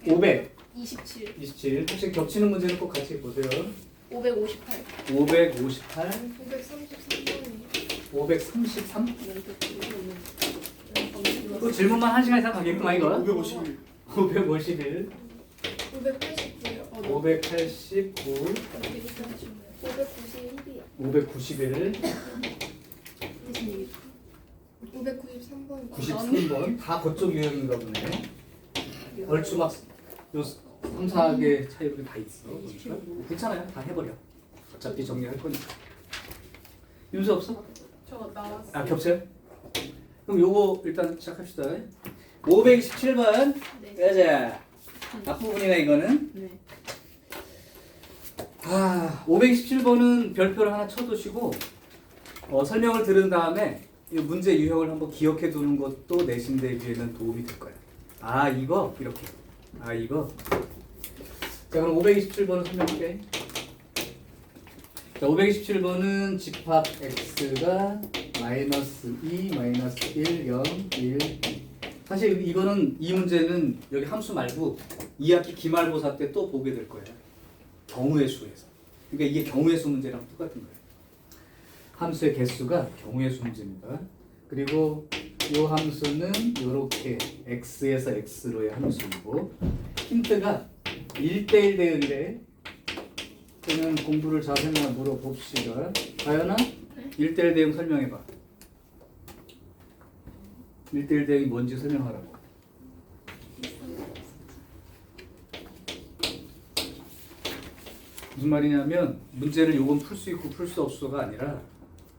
500, 27. 27. 혹시 겹치는 문제는 꼭 같이 보세요. 558. 558, 533번이요. 533. 또 질문만 1시간 이상 가겠구만 이거. 551. 551, 589요. 589, 591이요. 591, 무슨 얘기죠? 593번. 93번. 다 그쪽 유형인가 보네. 얼추 막 요 3, 4개 차이로 다 있어. 보니까. 괜찮아요. 다 해버려. 어차피 정리할 거니까. 윤수 없어? 저 나왔어요. 아 겹쳐요? 그럼 요거 일단 시작합시다. 527번. 네. 가자. 앞부분이네 이거는. 네. 527번은 별표를 하나 쳐두시고 설명을 들은 다음에 이 문제 유형을 한번 기억해 두는 것도 내신 대비에는 도움이 될 거예요. 이거 이렇게. 이거. 자 그럼 527번을 설명할게. 자 527번은 집합 x가 마이너스 2, 마이너스 1, 0, 1. 사실 이거는 이 문제는 여기 함수 말고 2학기 기말고사 때 또 보게 될 거예요. 경우의 수에서. 그러니까 이게 경우의 수 문제랑 똑같은 거예요. 함수의 개수가 경우의 수 문제입니다. 그리고 이 함수는 이렇게 x에서 x로의 함수이고 힌트가 1대1 대응이래. 저는 공부를 잘 했나 물어봅시다. 가연아 1대1 대응 설명해봐. 1대1 대응이 뭔지 설명하라고. 무슨 말이냐면 문제를 요건 풀 수 있고 풀 수 없어가 아니라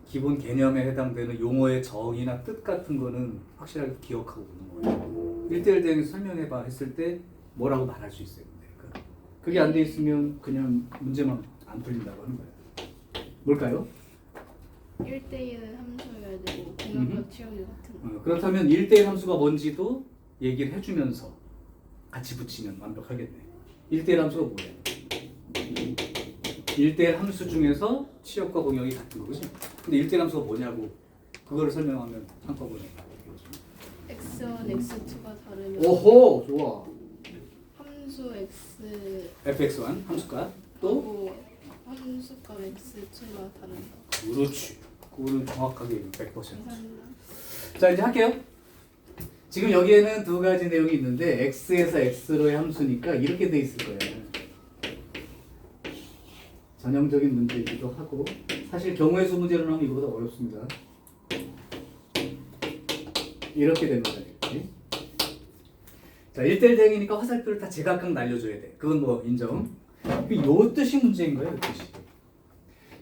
기본 개념에 해당되는 용어의 정의나 뜻 같은 거는 확실하게 기억하고 있는 거예요. 1대1 대응에서 설명해봐 했을 때 뭐라고 말할 수 있어요. 그러니까 그게 안 돼 있으면 그냥 문제만 안 풀린다고 하는 거예요. 뭘까요? 1대1 함수여야 되고 공역력 채우기 같은 거. 그렇다면 1대1 함수가 뭔지도 얘기를 해주면서 같이 붙이면 완벽하겠네. 1대1 함수가 뭐예요? 1대1 함수 중에서 치역과 공역이 같은 거지. 근데 1대1 함수가 뭐냐고 그거를 설명하면 한꺼번에 x1, x2가 다르면 오호 좋아. 함수 x fx1 함수값 또 하고 함수값 x2가 다른다. 그렇지. 그거는 정확하게 100%. 감사합니다. 자 이제 할게요. 지금 여기에는 두 가지 내용이 있는데 x에서 x로의 함수니까 이렇게 돼 있을 거예요. 전형적인 문제이기도 하고 사실 경우의 수 문제로 나오면 이거보다 어렵습니다. 이렇게 됩니다. 이렇게. 자 1대1 대응이니까 화살표를 다 제각각 날려줘야 돼. 그건 뭐 인정. 요 뜻이 문제인 거예요. 요 뜻이.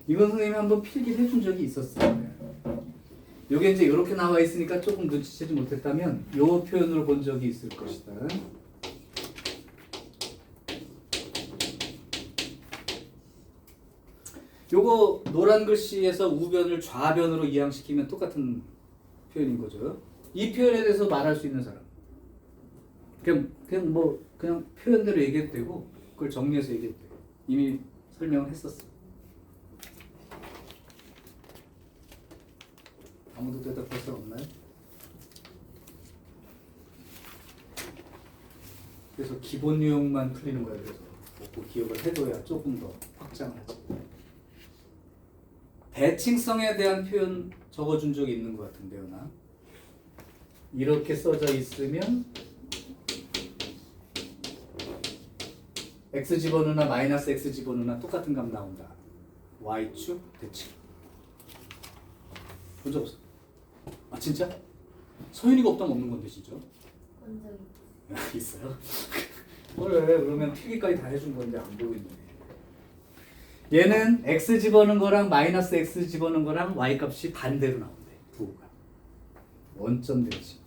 이건 선생님이 한번 필기를 해준 적이 있었어요. 요게 이제 이렇게 나와 있으니까 조금 눈치채지 못했다면 요 표현을 본 적이 있을 것이다. 요거 노란 글씨에서 우변을 좌변으로 이항시키면 똑같은 표현인 거죠. 이 표현에 대해서 말할 수 있는 사람. 그냥 표현대로 얘기해도 되고 그걸 정리해서 얘기해도 돼요. 이미 설명을 했었어. 아무도 대답할 사람 없나요? 그래서 기본 유형만 풀리는 거예요. 그래서 그 기억을 해둬야 조금 더 확장을 하지. 대칭성에 대한 표현 적어준 적이 있는 것 같은데요, 나. 이렇게 써져 있으면 x 집어넣으나 마이너스 x 집어넣으나 똑같은 값 나온다. y축 대칭. 본 적 없어? 진짜? 서윤이가 없다면 없는 건데 진짜? 있어요? 그래 그러면 필기까지 다 해준 건데 안 보고 있네. 얘는 x 집어넣은 거랑 마이너스 x 집어넣은 거랑 y 값이 반대로 나온대. 부호가 원점 대칭.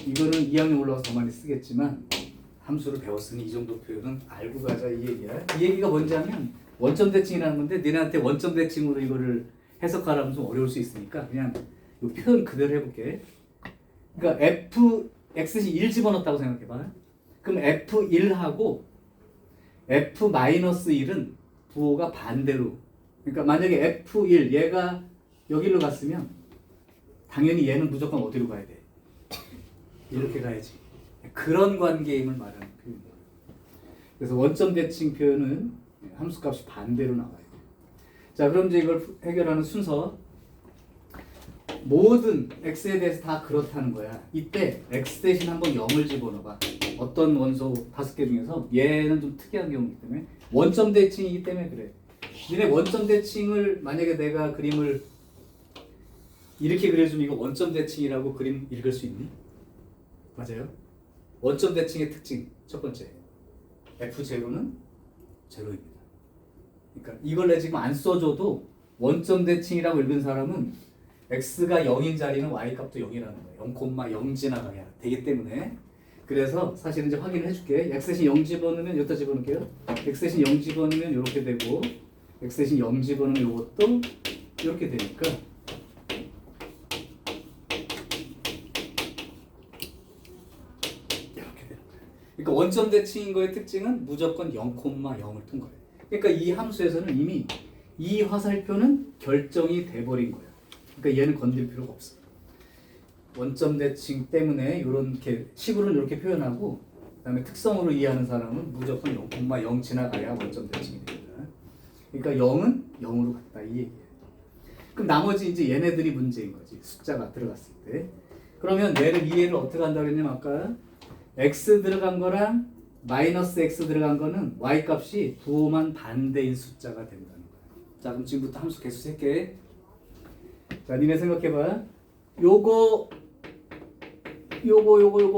이거는 2학년 올라가서 더 많이 쓰겠지만 함수를 배웠으니 이 정도 표현은 알고 가자 이 얘기야. 이 얘기가 뭔지 하면 원점 대칭이라는 건데 너네한테 원점 대칭으로 이거를 해석하라면 좀 어려울 수 있으니까 그냥 이 표현 그대로 해볼게. 그러니까 x이 1 집어넣었다고 생각해봐. 그럼 f1하고 f-1은 부호가 반대로. 그러니까 만약에 f1 얘가 여기로 갔으면 당연히 얘는 무조건 어디로 가야 돼? 이렇게 가야지. 그런 관계임을 말하는 표현이에요. 그래서 원점 대칭 표현은 함수값이 반대로 나와요. 자, 그럼 이제 이걸 해결하는 순서. 모든 x에 대해서 다 그렇다는 거야. 이때 x 대신 한번 0을 집어넣어봐. 어떤 원소 5개 중에서 얘는 좀 특이한 경우이기 때문에 원점 대칭이기 때문에 그래. 니네 원점 대칭을 만약에 내가 그림을 이렇게 그려주면 이거 원점 대칭이라고 그림 읽을 수 있니? 맞아요? 원점 대칭의 특징 첫 번째 F0는 제로입니다. 그러니까 이걸 내 지금 안 써줘도 원점 대칭이라고 읽은 사람은 x가 0인 자리는 y값도 0이라는 거예요. 0,0 지나가야 되기 때문에 그래서 사실은 이제 확인을 해줄게. x 대신 0 집어넣으면 여기다 집어넣을게요. x 대신 0 집어넣으면 이렇게 되고 x 대신 0 집어넣으면 이것도 이렇게 되니까 이렇게 되는 거예요. 그러니까 원점 대칭인 거의 특징은 무조건 0,0을 둔 거예요. 그러니까 이 함수에서는 이미 이 화살표는 결정이 돼버린 거예요. 그러니까 얘는 건들 필요가 없어. 원점 대칭 때문에 이렇게 식으로는 이렇게 표현하고 그다음에 특성으로 이해하는 사람은 무조건 0,0 지나가야 원점 대칭이 됩니다. 그러니까 0은 0으로 갔다 이 얘기예요. 그럼 나머지 이제 얘네들이 문제인 거지. 숫자가 들어갔을 때. 그러면 얘를 이해를 어떻게 한다고 했냐면 아까 x 들어간 거랑 마이너스 x 들어간 거는 y 값이 부호만 반대인 숫자가 된다는 거야. 자, 그럼 지금부터 함수 개수 셀게. 자, 니네 생각해봐. 요거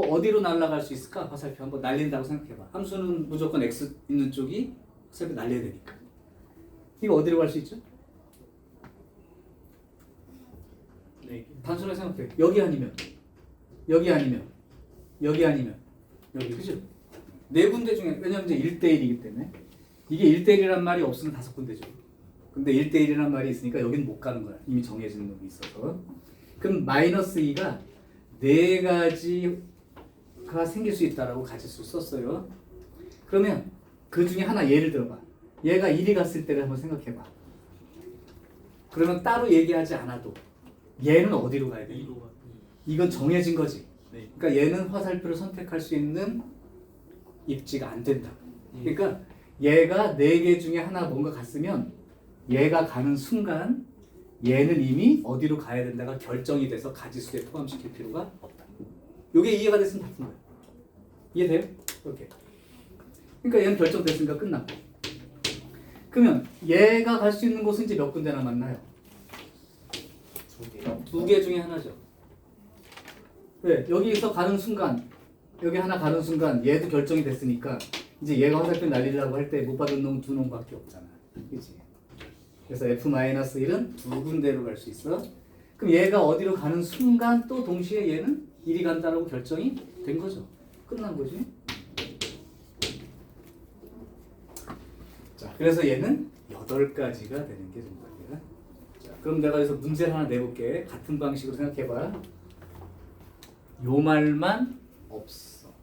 어디로 날아갈 수 있을까? 화살표 한번 날린다고 생각해봐. 함수는 무조건 x 있는 쪽이 화살표 날려야 되니까. 이거 어디로 갈 수 있죠? 네. 단순하게 생각해. 여기 아니면 여기 아니면 여기 아니면 여기, 그죠? 네 군데 중에, 왜냐면 이제 1대1이기 때문에 이게 1대1이란 말이 없으면 5군데죠. 근데 1대1이란 말이 있으니까 여긴 못 가는 거야. 이미 정해진 놈이 있어서. 그럼 마이너스 2가 4가지가 생길 수 있다라고 가지수 썼어요. 그러면 그 중에 하나 예를 들어봐. 얘가 1이 갔을 때를 한번 생각해봐. 그러면 따로 얘기하지 않아도 얘는 어디로 가야 돼? 2로 이건 정해진 거지. 네. 그러니까 얘는 화살표를 선택할 수 있는 입지가 안 된다. 그러니까 얘가 4개 중에 하나 뭔가 갔으면 얘가 가는 순간 얘는 이미 어디로 가야 된다가 결정이 돼서 가지수에 포함시킬 필요가 없다. 이게 이해가 됐으면 다 푼 거예요. 이해돼요? 이렇게. 그러니까 얘는 결정됐으니까 끝났고. 그러면 얘가 갈 수 있는 곳은 이제 몇 군데 남았나요? 2개. 2개 중에 하나죠. 왜? 여기서 가는 순간, 여기 하나 가는 순간 얘도 결정이 됐으니까 이제 얘가 화살표 날리려고 할 때 못 받은 놈 2놈밖에 없잖아. 그치? 그래서 F-1은 2군데로 갈 수 있어. 그럼 얘가 어디로 가는 순간 또 동시에 얘는 1이 간다라고 결정이 된 거죠. 끝난 거지. 자, 그래서 얘는 8가지가 되는 게 정답이야. 자, 그럼 내가 여기서 문제를 하나 내볼게. 같은 방식으로 생각해봐. 요 말만 없어.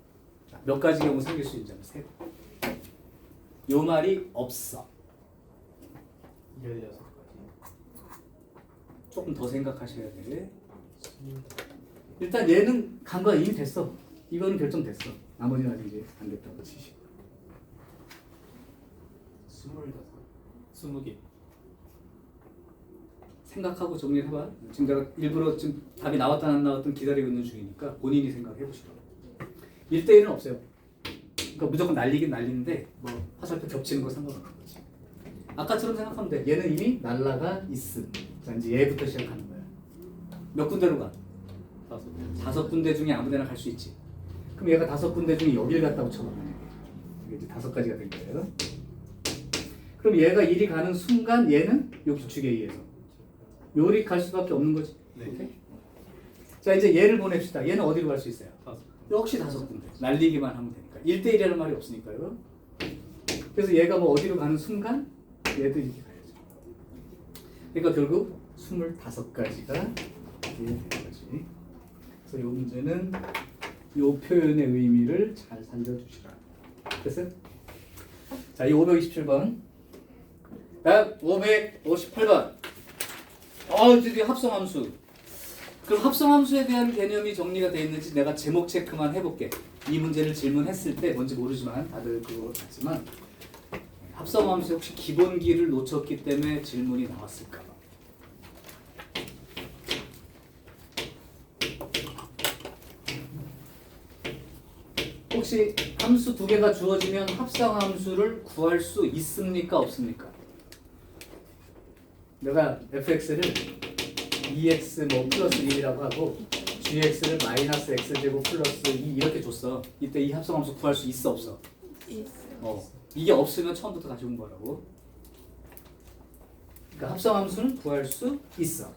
자, 몇 가지 경우 생길 수 있는지 한번 세봐. 요 말이 없어. 16가지. 조금 더 생각하셔야 돼. 일단 얘는 간 거야. 이미 됐어. 이거는 결정됐어. 나머지는 아직 이제 안 됐다고 치시고. 20개. 생각하고 정리를 해봐. 지금 내가 일부러 지금 답이 나왔다 안 나왔든 기다리고 있는 중이니까 본인이 생각해 보시라고. 1대1은 없어요. 그러니까 무조건 날리긴 날리는데 뭐 화살표 겹치는 거 상관없는 거지. 아까처럼 생각하면 돼. 얘는 이미 날라가 있음. 자, 이제 얘부터 시작하는 거야. 몇 군데로 가? 5군데 중에 아무 데나 갈 수 있지. 그럼 얘가 5군데 중에 여기를 갔다고 쳐봐. 이게 이제 5가지가 된 거예요. 그럼 얘가 1이 가는 순간 얘는 요 규칙에 의해서 요리 갈 수밖에 없는 거지. 네. 오케이? 자, 이제 얘를 보냅시다. 얘는 어디로 갈 수 있어요? 5. 역시 5군데. 날리기만 하면 되니까. 1대1이라는 말이 없으니까요. 그래서 얘가 뭐 어디로 가는 순간 얘도 이렇게 가야죠. 그러니까 결국 25가지가 이렇게 되는 거지. 그래서 이 문제는 이 표현의 의미를 잘 살려주시라. 됐어요? 자, 이 527번. 다음 558번. 드디어 합성함수. 그럼 합성함수에 대한 개념이 정리가 되어 있는지 내가 제목 체크만 해볼게. 이 문제를 질문했을 때 뭔지 모르지만 다들 그거 같지만 합성함수 혹시 기본기를 놓쳤기 때문에 질문이 나왔을까 봐. 혹시 함수 두 개가 주어지면 합성함수를 구할 수 있습니까? 없습니까? 내가 fx를 2x 뭐 플러스 1이라고 하고 gx를 마이너스 x제곱 플러스 2 이렇게 줬어. 이때 이 합성함수 구할 수 있어 없어? 이게 없으면 처음부터 다시 공부하라고. 그러니까 합성함수는 구할 수 있어.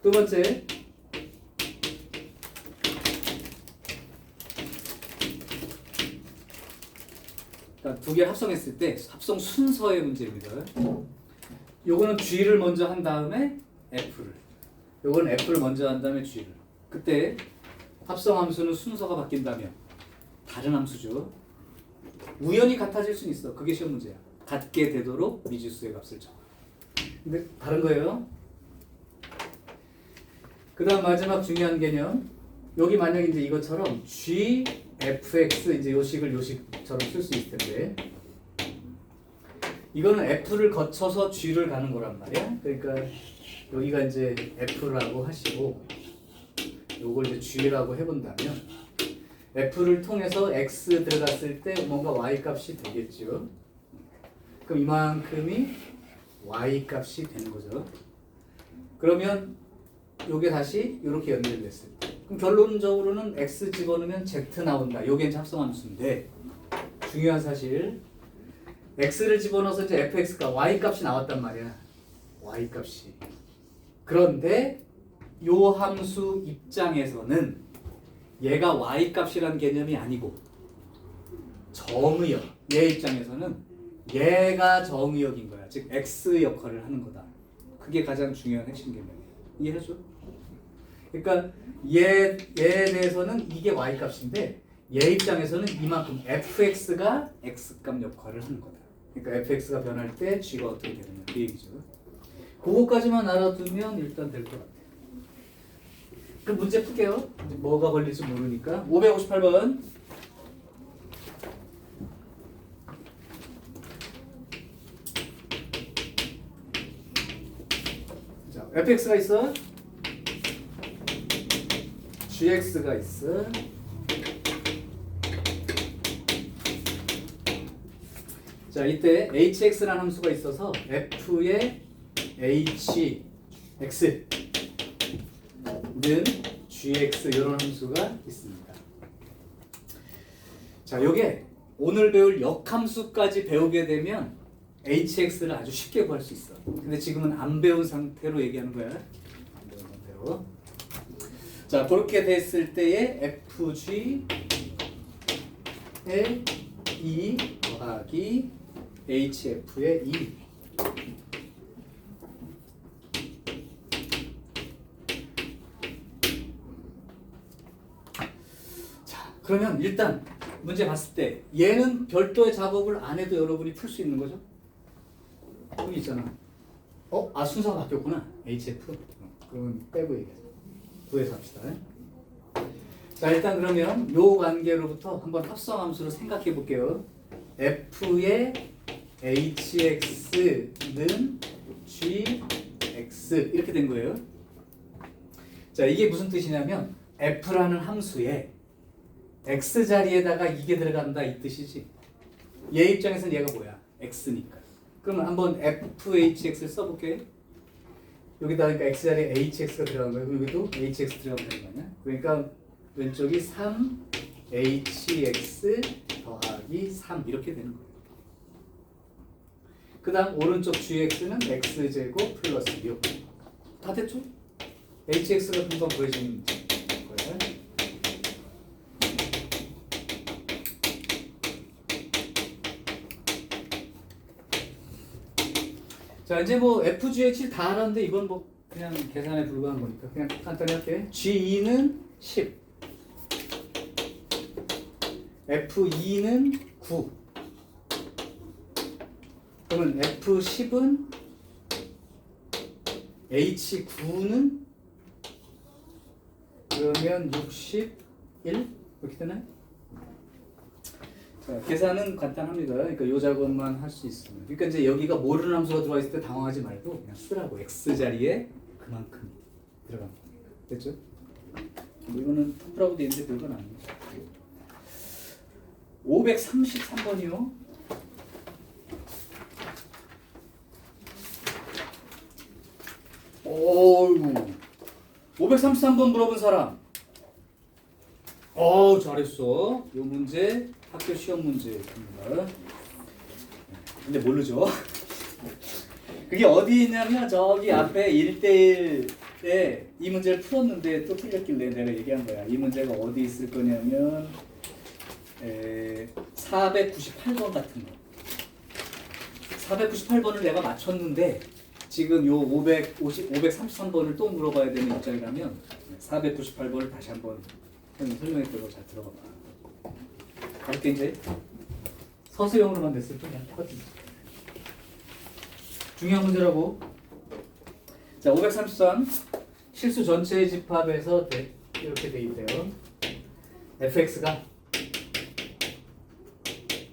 두 번째, 그러니까 두 개 합성했을 때 합성 순서의 문제입니다. 요거는 g를 먼저 한 다음에 f를, 요거는 f를 먼저 한 다음에 g를. 그때 합성함수는 순서가 바뀐다면 다른 함수죠. 우연히 같아질 수는 있어. 그게 시험 문제야. 같게 되도록 미지수의 값을 정하. 근데 다른 거예요. 그 다음 마지막 중요한 개념. 여기 만약 이제 이것처럼 g, fx 이제 요식을 요식처럼 쓸 수 있을 텐데 이거는 f를 거쳐서 g를 가는 거란 말이야. 그러니까 여기가 이제 f라고 하시고 요걸 이제 g라고 해본다면 f를 통해서 x 들어갔을 때 뭔가 y 값이 되겠죠. 그럼 이만큼이 y 값이 되는 거죠. 그러면 요게 다시 이렇게 연결됐을 때 그럼 결론적으로는 x 집어넣으면 z 나온다. 요게 이제 합성함수인데 중요한 사실 x를 집어넣어서 이제 fx가 y 값이 나왔단 말이야. y 값이. 그런데 요 함수 입장에서는 얘가 y 값이란 개념이 아니고 정의역. 얘 입장에서는 얘가 정의역인 거야. 즉 x 역할을 하는 거다. 그게 가장 중요한 핵심 개념이야. 이해하죠? 그러니까 얘에 대해서는 이게 y 값인데 얘 입장에서는 이만큼 fx가 x 값 역할을 하는 거다. 그러니까 fx가 변할 때 g가 어떻게 되느냐 그 얘기죠. 그거까지만 알아두면 일단 될 것 같아요. 그럼 문제 풀게요. 이제 뭐가 걸릴지 모르니까. 558번. 자, fx가 있어. gx가 있어. 자, 이때 hx라는 함수가 있어서 f의 hx 는 gx 이런 함수가 있습니다. 자, 요게 오늘 배울 역함수까지 배우게 되면 hx를 아주 쉽게 구할 수 있어. 근데 지금은 안 배운 상태로 얘기하는 거야. 안 배운 상태로. 자, 그렇게 됐을 때의 fg의 2 더하기 hf의 2. 그러면 일단 문제 봤을 때 얘는 별도의 작업을 안 해도 여러분이 풀 수 있는 거죠? 여기 있잖아. 순서가 바뀌었구나. HF. 그러면 빼고 얘기하자. 구해서 합시다. 자, 일단 그러면 요 관계로부터 한번 합성함수로 생각해 볼게요. F의 HX는 GX 이렇게 된 거예요. 자, 이게 무슨 뜻이냐면 F라는 함수에 x 자리에다가 이게 들어간다 이 뜻이지. 얘 입장에서는 얘가 뭐야? x니까. 그러면 한번 fhx를 써볼게. 여기다 그러니까 x 자리에 hx가 들어간 거예요. 그럼 여기도 hx 들어가면 되는 거 아니야? 그러니까 왼쪽이 3hx 더하기 3 이렇게 되는 거예요. 그 다음 오른쪽 gx는 x제곱 플러스 6. 다 됐죠? hx가 금방 구해지는 거예요. 자, 이제 뭐 FGH 다 알았는데 이건 뭐 그냥 계산에 불과한 거니까 그냥 간단히 할게. G2는 10, F2는 9. 그러면 F10은 H9는 그러면 61 이렇게 되나요? 자, 계산은 간단합니다. 그러니까 이 작업만 할 수 있습니다. 그러니까 이제 여기가 모르는 함수가 들어와 있을 때 당황하지 말고 그냥 쓰라고. x 자리에 그만큼 들어간 겁니다. 됐죠? 뭐 이거는 텀프라고 돼 있는데 별건 아닙니다. 533번이요. 어이구. 533번 물어본 사람. 잘했어. 이 문제 학교 시험 문제입니다. 근데 모르죠? 그게 어디 있냐면 저기 앞에 1대1에 이 문제를 풀었는데 또 틀렸길래 내가 얘기한 거야. 이 문제가 어디 있을 거냐면 498번 같은 거. 498번을 내가 맞췄는데 지금 요 533번을 또 물어봐야 되는 입장이라면 498번을 다시 한번 설명했던 거 잘 들어봐. 갈게 이제 서술형으로만 냈을 때 그냥 터지. 중요한 문제라고. 자, 533 실수 전체의 집합에서 이렇게 돼 있대요. fx가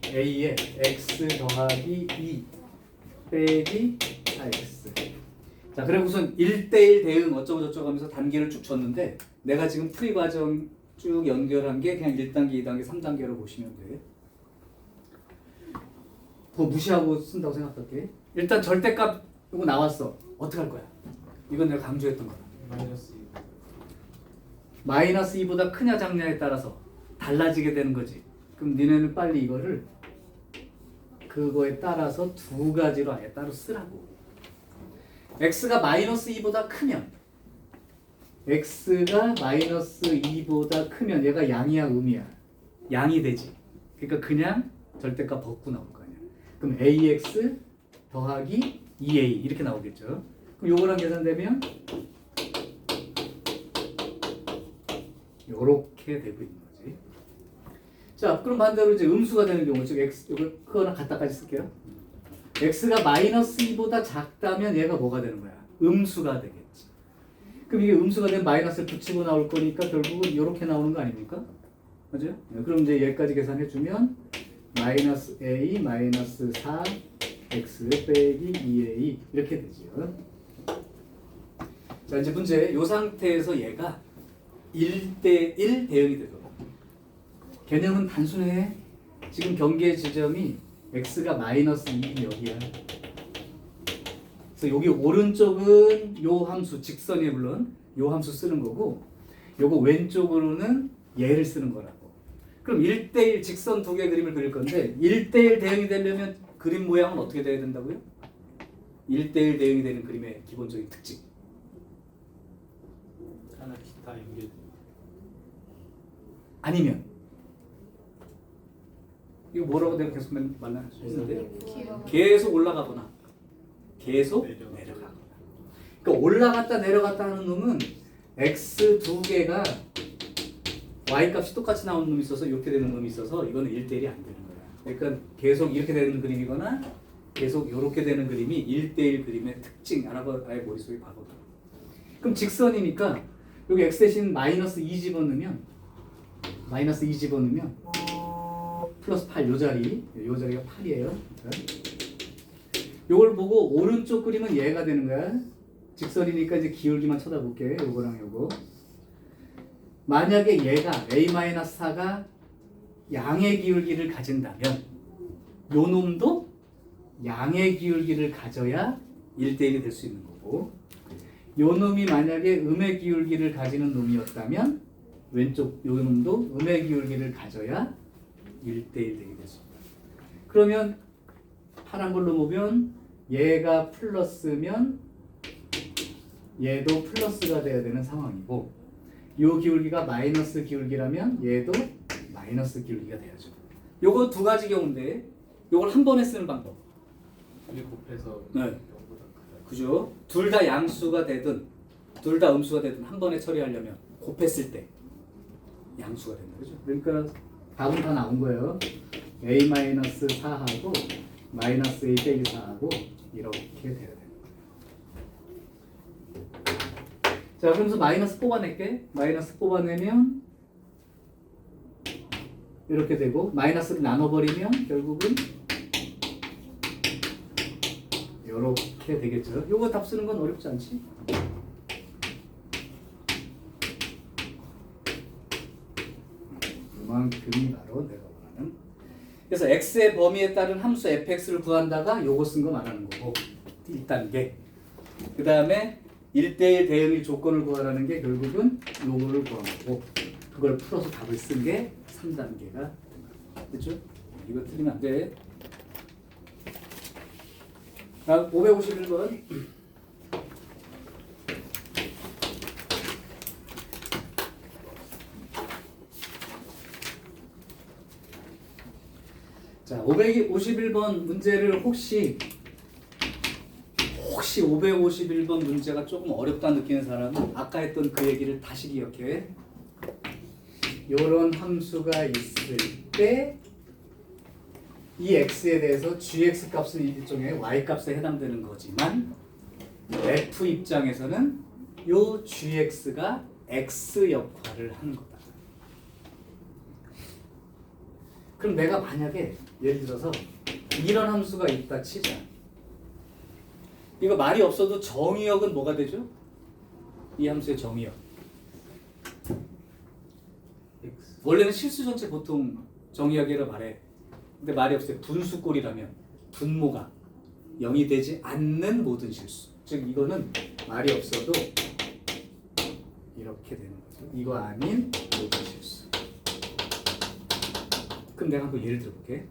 a에 x 더하기 2 빼기 4x. 자, 그래 우선 1대1 대응 어쩌고 저쩌고 하면서 단계를 쭉 줬는데 내가 지금 풀이 과정 쭉 연결한 게 그냥 1단계, 2단계, 3단계로 보시면 돼. 그거 무시하고 쓴다고 생각할게. 일단 절대값 이거 나왔어. 어떻게 할 거야? 이건 내가 강조했던 거야. 마이너스 2보다 크냐 작냐에 따라서 달라지게 되는 거지. 그럼 니네는 빨리 이거를 그거에 따라서 두 가지로 아예 따로 쓰라고. x가 마이너스 2보다 크면 x가 마이너스 2보다 크면 얘가 양이야 음이야? 양이 되지. 그러니까 그냥 절대값 벗고 나올 거 아니야. 그럼 ax 더하기 2a 이렇게 나오겠죠. 그럼 요거랑 계산되면 요렇게 되고 있는 거지. 자, 그럼 반대로 이제 음수가 되는 경우, 즉 x 이거 그거랑 같다까지 쓸게요. x가 마이너스 2보다 작다면 얘가 뭐가 되는 거야? 음수가 되겠지. 그럼 이게 음수가 되면 마이너스를 붙이고 나올 거니까 결국은 이렇게 나오는 거 아닙니까? 맞아요? 그럼 이제 여기까지 계산해주면 마이너스 a 마이너스 4 x 빼기 2a 이렇게 되죠. 자, 이제 문제 이 상태에서 얘가 1대1 대응이 되도록. 개념은 단순해. 지금 경계 지점이 x가 마이너스 2 여기야. 그래서 여기 오른쪽은 요 함수 직선이 물론 요 함수 쓰는 거고 요거 왼쪽으로는 얘를 쓰는 거라고. 그럼 1대1 직선 두 개 그림을 그릴 건데 1대1 대응이 되려면 그림 모양은 어떻게 돼야 된다고요? 1대1 대응이 되는 그림의 기본적인 특징. 하나 기타 연결. 아니면 이거 뭐라고 내가 계속 말했는데 계속 올라가거나 계속 내려가거나. 그러니까 올라갔다 내려갔다 하는 놈은 x 두 개가 y 값이 똑같이 나오는 놈이 있어서 이렇게 되는 놈이 있어서 이거는 1대1이 안 되는 거야. 그러니까 계속 이렇게 되는 그림이거나 계속 이렇게 되는 그림이 1대1 그림의 특징. 하나가 아예 머릿속에 박아둬. 그럼 직선이니까 여기 x 대신 마이너스 2 집어넣으면 마이너스 2 집어넣으면 플러스 8 요 자리가 8이에요. 요걸 보고 오른쪽 그림은 얘가 되는 거야. 직선이니까 이제 기울기만 쳐다볼게. 요거랑 요거. 만약에 얘가 a-4가 양의 기울기를 가진다면 요 놈도 양의 기울기를 가져야 1대1이 될 수 있는 거고, 요 놈이 만약에 음의 기울기를 가지는 놈이었다면 왼쪽 요 놈도 음의 기울기를 가져야 1대1 되게 됐습니다. 그러면 파란 걸로 보면 얘가 플러스면 얘도 플러스가 돼야 되는 상황이고, 요 기울기가 마이너스 기울기라면 얘도 마이너스 기울기가 돼야죠. 요거 두 가지 경우인데 요걸 한 번에 쓰는 방법. 둘이 곱해서 네. 0보다 크다. 그죠? 둘 다 양수가 되든 둘 다 음수가 되든 한 번에 처리하려면 곱했을 때 양수가 된다. 그죠? 그러니까 답은 다 나온 거예요. a-4하고 마이너스 a 빼기 4하고 이렇게 돼야 돼요. 자, 그러면서 마이너스 뽑아낼게. 마이너스 뽑아내면 이렇게 되고 마이너스를 나눠버리면 결국은 이렇게 되겠죠. 요거 답 쓰는 건 어렵지 않지? 이만큼이 바로 내가 원하는. 그래서 x의 범위에 따른 함수 fx를 구한다가 요거 쓴 거 말하는 거고 1단계. 그 다음에 1대1 대응일 조건을 구하라는 게 결국은 요거를 구한 거고 그걸 풀어서 답을 쓴 게 3단계가 됐죠? 이거 틀리면 안 돼. 다음 551번. 자, 551번 문제를 혹시 551번 문제가 조금 어렵다 느끼는 사람은 아까 했던 그 얘기를 다시 기억해. 요런 함수가 있을 때 이 x에 대해서 gx 값은 일종의 y 값에 해당되는 거지만 f 입장에서는 요 gx가 x 역할을 하는 거다. 그럼 내가 만약에 예를 들어서 이런 함수가 있다 치자. 이거 말이 없어도 정의역은 뭐가 되죠? 이 함수의 정의역. X. 원래는 실수 전체 보통 정의역이라고 말해. 근데 말이 없어요. 분수꼴이라면 분모가 0이 되지 않는 모든 실수. 즉 이거는 말이 없어도 이렇게 되는 거죠. 이거 아닌 모든 실수. 그럼 내가 한번 예를 들어볼게.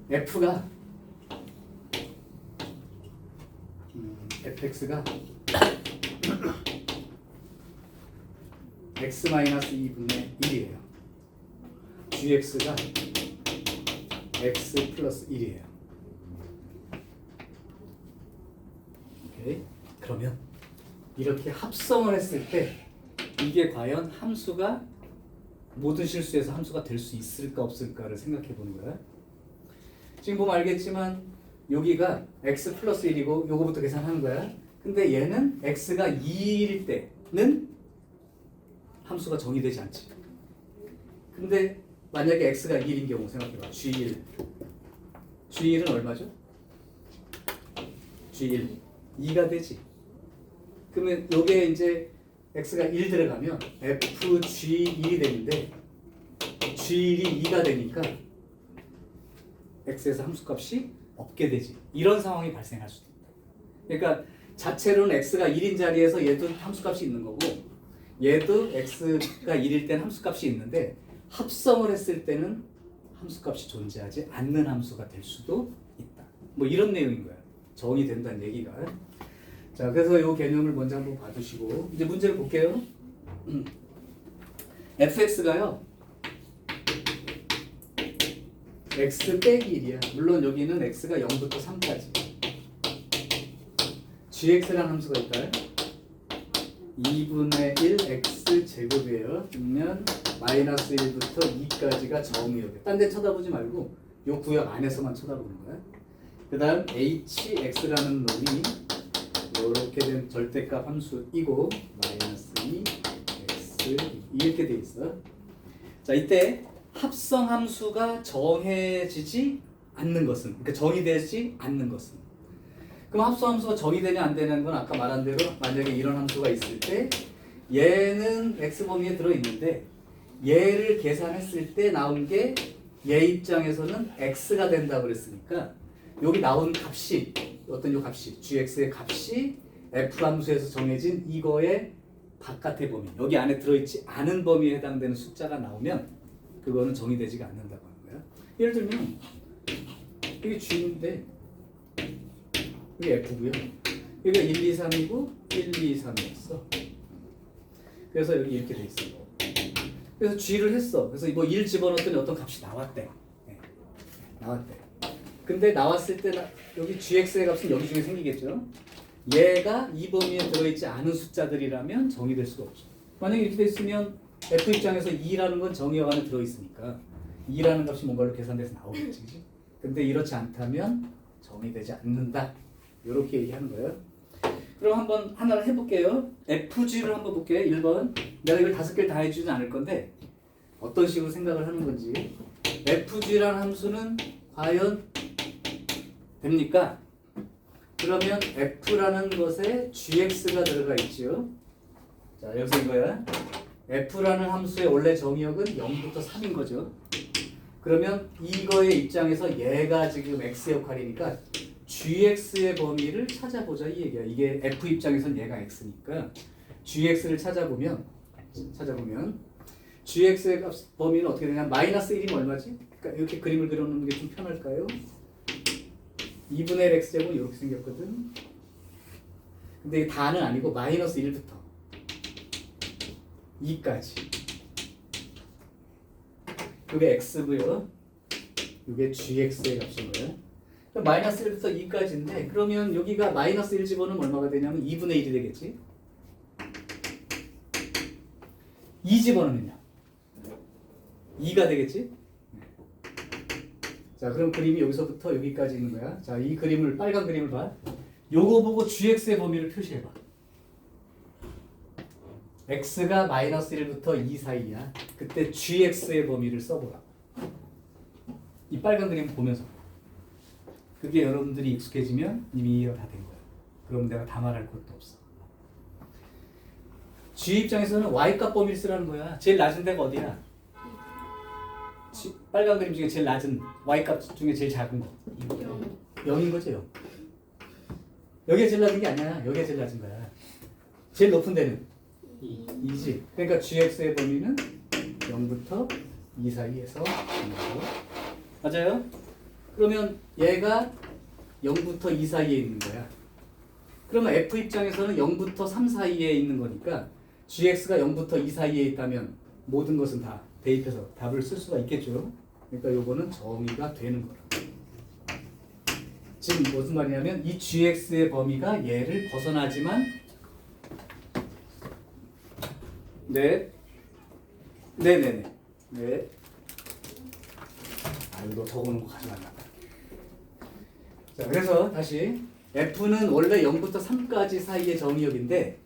f가 fx가 x-2분의 1이에요. gx가 x 플러스 1이에요. 오케이. 그러면 이렇게 합성을 했을 때 이게 과연 함수가 모든 실수에서 함수가 될 수 있을까 없을까를 생각해 보는 거야. 지금 보면 알겠지만 여기가 x 플러스 1이고 요거부터 계산하는 거야. 근데 얘는 x가 2일 때는 함수가 정의되지 않지. 근데 만약에 x가 1인 경우 생각해봐. g1. g1은 얼마죠? g1. 2가 되지. 그러면 요게 이제 x가 1 들어가면 fg1이 되는데 g1이 2가 되니까 x에서 함수값이 없게 되지. 이런 상황이 발생할 수도 있다. 그러니까 자체로는 x가 1인 자리에서 얘도 함수값이 있는 거고 얘도 x가 1일 때는 함수값이 있는데 합성을 했을 때는 함수값이 존재하지 않는 함수가 될 수도 있다. 뭐 이런 내용인 거야. 정의된다는 얘기가. 자, 그래서 이 개념을 먼저 한번 봐두시고 이제 문제를 볼게요. fx가요 x 빼기 1이야. 물론 여기는 x가 0부터 3까지. gx라는 함수가 있다요. 2분의 1 x 제곱이에요. 그러면 마이너스 1부터 2까지가 정의역이에요. 딴 데 쳐다보지 말고 요 구역 안에서만 쳐다보는 거야. 그 다음 hx라는 놈이 이렇게 된 절대값 함수이고 마이너스 2 x 이렇게 돼 있어. 자, 이때 합성 함수가 정해지지 않는 것은, 그러니까 정의되지 않는 것은. 그럼 합성 함수가 정의되냐 안 되는 건 아까 말한 대로 만약에 이런 함수가 있을 때 얘는 x 범위에 들어 있는데 얘를 계산했을 때 나온 게 얘 입장에서는 x가 된다 그랬으니까 여기 나온 값이 어떤 요 값이 gx의 값이 f 함수에서 정해진 이거의 바깥의 범위, 여기 안에 들어있지 않은 범위에 해당되는 숫자가 나오면 그거는 정의되지가 않는다고 하는 거야. 예를 들면 이게 g인데 이게 f고요. 여기가 1, 2, 3이고 1, 2, 3이었어. 그래서 여기 이렇게 돼 있어. 그래서 g를 했어. 그래서 뭐 1 집어넣었더니 어떤 값이 나왔대. 네. 나왔대. 근데 나왔을 때 여기 gx의 값은 여기 중에 생기겠죠. 얘가 이 범위에 들어있지 않은 숫자들이라면 정의될 수가 없죠. 만약에 이렇게 돼 있으면 f 입장에서 2라는 건 정의역 안에 들어있으니까 2라는 값이 뭔가로 계산돼서 나오겠지. 그치? 근데 이렇지 않다면 정의되지 않는다. 이렇게 얘기하는 거예요. 그럼 한번 하나를 해볼게요. FG를 한번 볼게요. 1번. 내가 이걸 5개를 다 해주진 않을 건데 어떤 식으로 생각을 하는 건지. FG라는 함수는 과연 됩니까? 그러면 F라는 것에 GX가 들어가 있죠. 자, 여기서 이거야. F라는 함수의 원래 정의역은 0부터 3인 거죠. 그러면 이거의 입장에서 얘가 지금 X 역할이니까 GX의 범위를 찾아보자 이 얘기야. 이게 F 입장에선 얘가 X니까 GX를 찾아보면 GX의 범위는 어떻게 되냐? 마이너스 1이면 얼마지? 그러니까 이렇게 그림을 그려놓는 게 좀 편할까요? 2분의 1 X제곱은 이렇게 생겼거든. 근데 이게 다는 아니고 마이너스 1부터 2까지. 그게 X고요. 이게 GX의 값인 거예요. 그럼 마이너스 1부터 2까지인데 그러면 여기가 마이너스 1 집어넣으면 얼마가 되냐면 2분의 1이 되겠지. 2 집어넣으면요. 2가 되겠지. 자, 그럼 그림이 여기서부터 여기까지 있는 거야. 자, 이 그림을 빨간 그림을 봐. 요거 보고 GX의 범위를 표시해봐. X가 마이너스 1부터 2 사이야. 그때 GX의 범위를 써보라. 이 빨간 그림 보면서. 그게 여러분들이 익숙해지면 이미 이해가 다 된 거야. 그럼 내가 다 말할 것도 없어. G 입장에서는 Y값 범위를 쓰라는 거야. 제일 낮은 데가 어디야? 빨간 그림 중에 제일 낮은 Y값 중에 제일 작은 거. 0인 거죠, 0. 여기가 제일 낮은 게 아니야. 여기가 제일 낮은 거야. 제일 높은 데는 2지. 그러니까 GX의 범위는 0부터 2 사이에서 0이고. 맞아요? 그러면 얘가 0부터 2 사이에 있는 거야. 그러면 F 입장에서는 0부터 3 사이에 있는 거니까 GX가 0부터 2 사이에 있다면 모든 것은 다 대입해서 답을 쓸 수가 있겠죠. 그러니까 요거는 정의가 되는 거라. 지금 무슨 말이냐면 이 GX의 범위가 얘를 벗어나지만 네. 아, 이거 적어놓은 거 가져갔나 봐. 자, 그래서 다시 F는 원래 0부터 3까지 사이의 정의역인데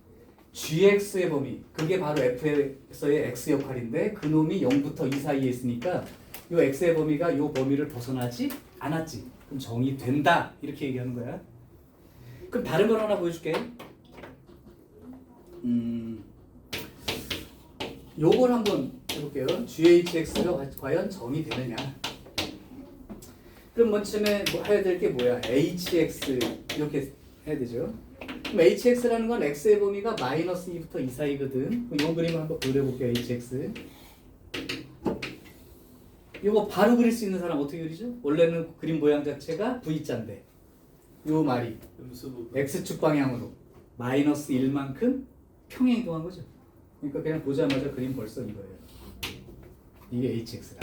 GX의 범위, 그게 바로 F에서의 X 역할인데 그놈이 0부터 2 사이에 있으니까 이 X의 범위가 이 범위를 벗어나지 않았지. 그럼 정의된다. 이렇게 얘기하는 거야. 그럼 다른 걸 하나 보여줄게. 요걸 한번 해볼게요. GHX가 과연 정의되느냐. 그럼 먼 처음에 뭐 해야 될 게 뭐야? HX 이렇게 해야 되죠. 그럼 HX라는 건 X의 범위가 마이너스 2부터 2 사이거든. 이 그림을 한번 그려볼게요. HX. 이거 바로 그릴 수 있는 사람 어떻게 그리죠? 원래는 그림 모양 자체가 V자인데 요 말이 X축 방향으로 마이너스 1만큼 평행이동한 거죠. 그러니까 그냥 보자마자 그림 벌써 이거예요. 이게 HX라.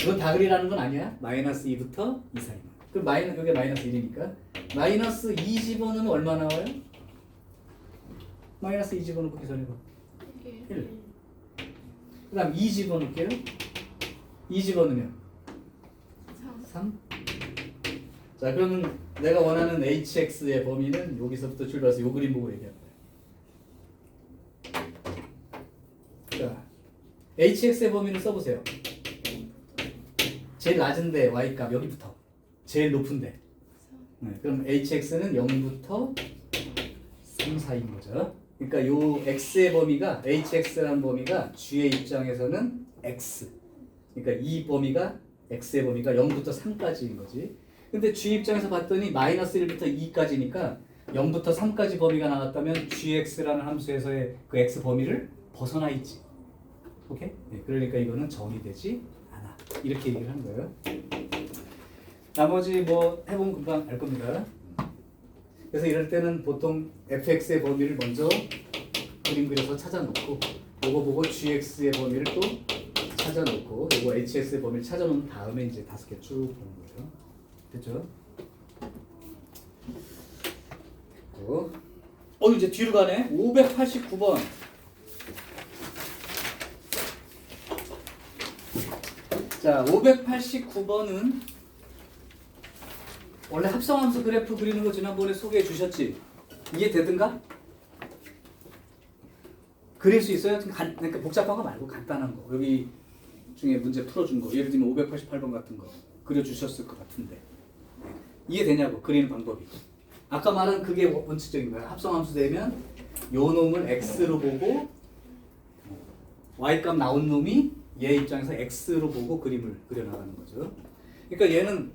이거 다 그리라는 건 아니야. 마이너스 2부터 2 사이만. 그럼 여기 마이너스 1이니까 마이너스 2 집어넣으면 얼마 나와요? 마이너스 2 집어넣고 계산해봐. 1. 그 다음 2 집어넣을게요. 2 집어넣으면 3. 자, 그러면 내가 원하는 HX의 범위는 여기서부터 출발해서 요 그림 보고 얘기할 거야. 자, HX의 범위를 써보세요. 제일 낮은데 Y값 여기부터 제일 높은데. 네, 그럼 HX는 0부터 3 사이인 거죠. 그러니까 요 X의 범위가 HX라는 범위가 G의 입장에서는 X. 그러니까 이 범위가 X의 범위가 0부터 3까지인 거지. 근데 G 입장에서 봤더니 마이너스 1부터 2까지니까 0부터 3까지 범위가 나왔다면 GX라는 함수에서의 그 X 범위를 벗어나 있지. 오케이? 네, 그러니까 이거는 정의되지 않아. 이렇게 얘기를 한 거예요. 나머지 뭐 해보면 금방 알 겁니다. 그래서 이럴 때는 보통 fx의 범위를 먼저 그림 그려서 찾아놓고 요거 보고 gx의 범위를 또 찾아놓고 요거 hx의 범위를 찾아놓은 다음에 이제 5개 쭉 보는 거예요. 됐죠? 이제 뒤로 가네. 589번. 자, 589번은 원래 합성함수 그래프 그리는 거 지난번에 소개해 주셨지? 이해되든가? 그릴 수 있어요? 그러니까 복잡한 거 말고 간단한 거. 여기 중에 문제 풀어준 거. 예를 들면 588번 같은 거 그려주셨을 것 같은데. 이해되냐고, 그리는 방법이. 아까 말한 그게 원칙적인 거야. 합성함수 되면 요 놈을 x로 보고 y값 나온 놈이 얘 입장에서 x로 보고 그림을 그려나가는 거죠. 그러니까 얘는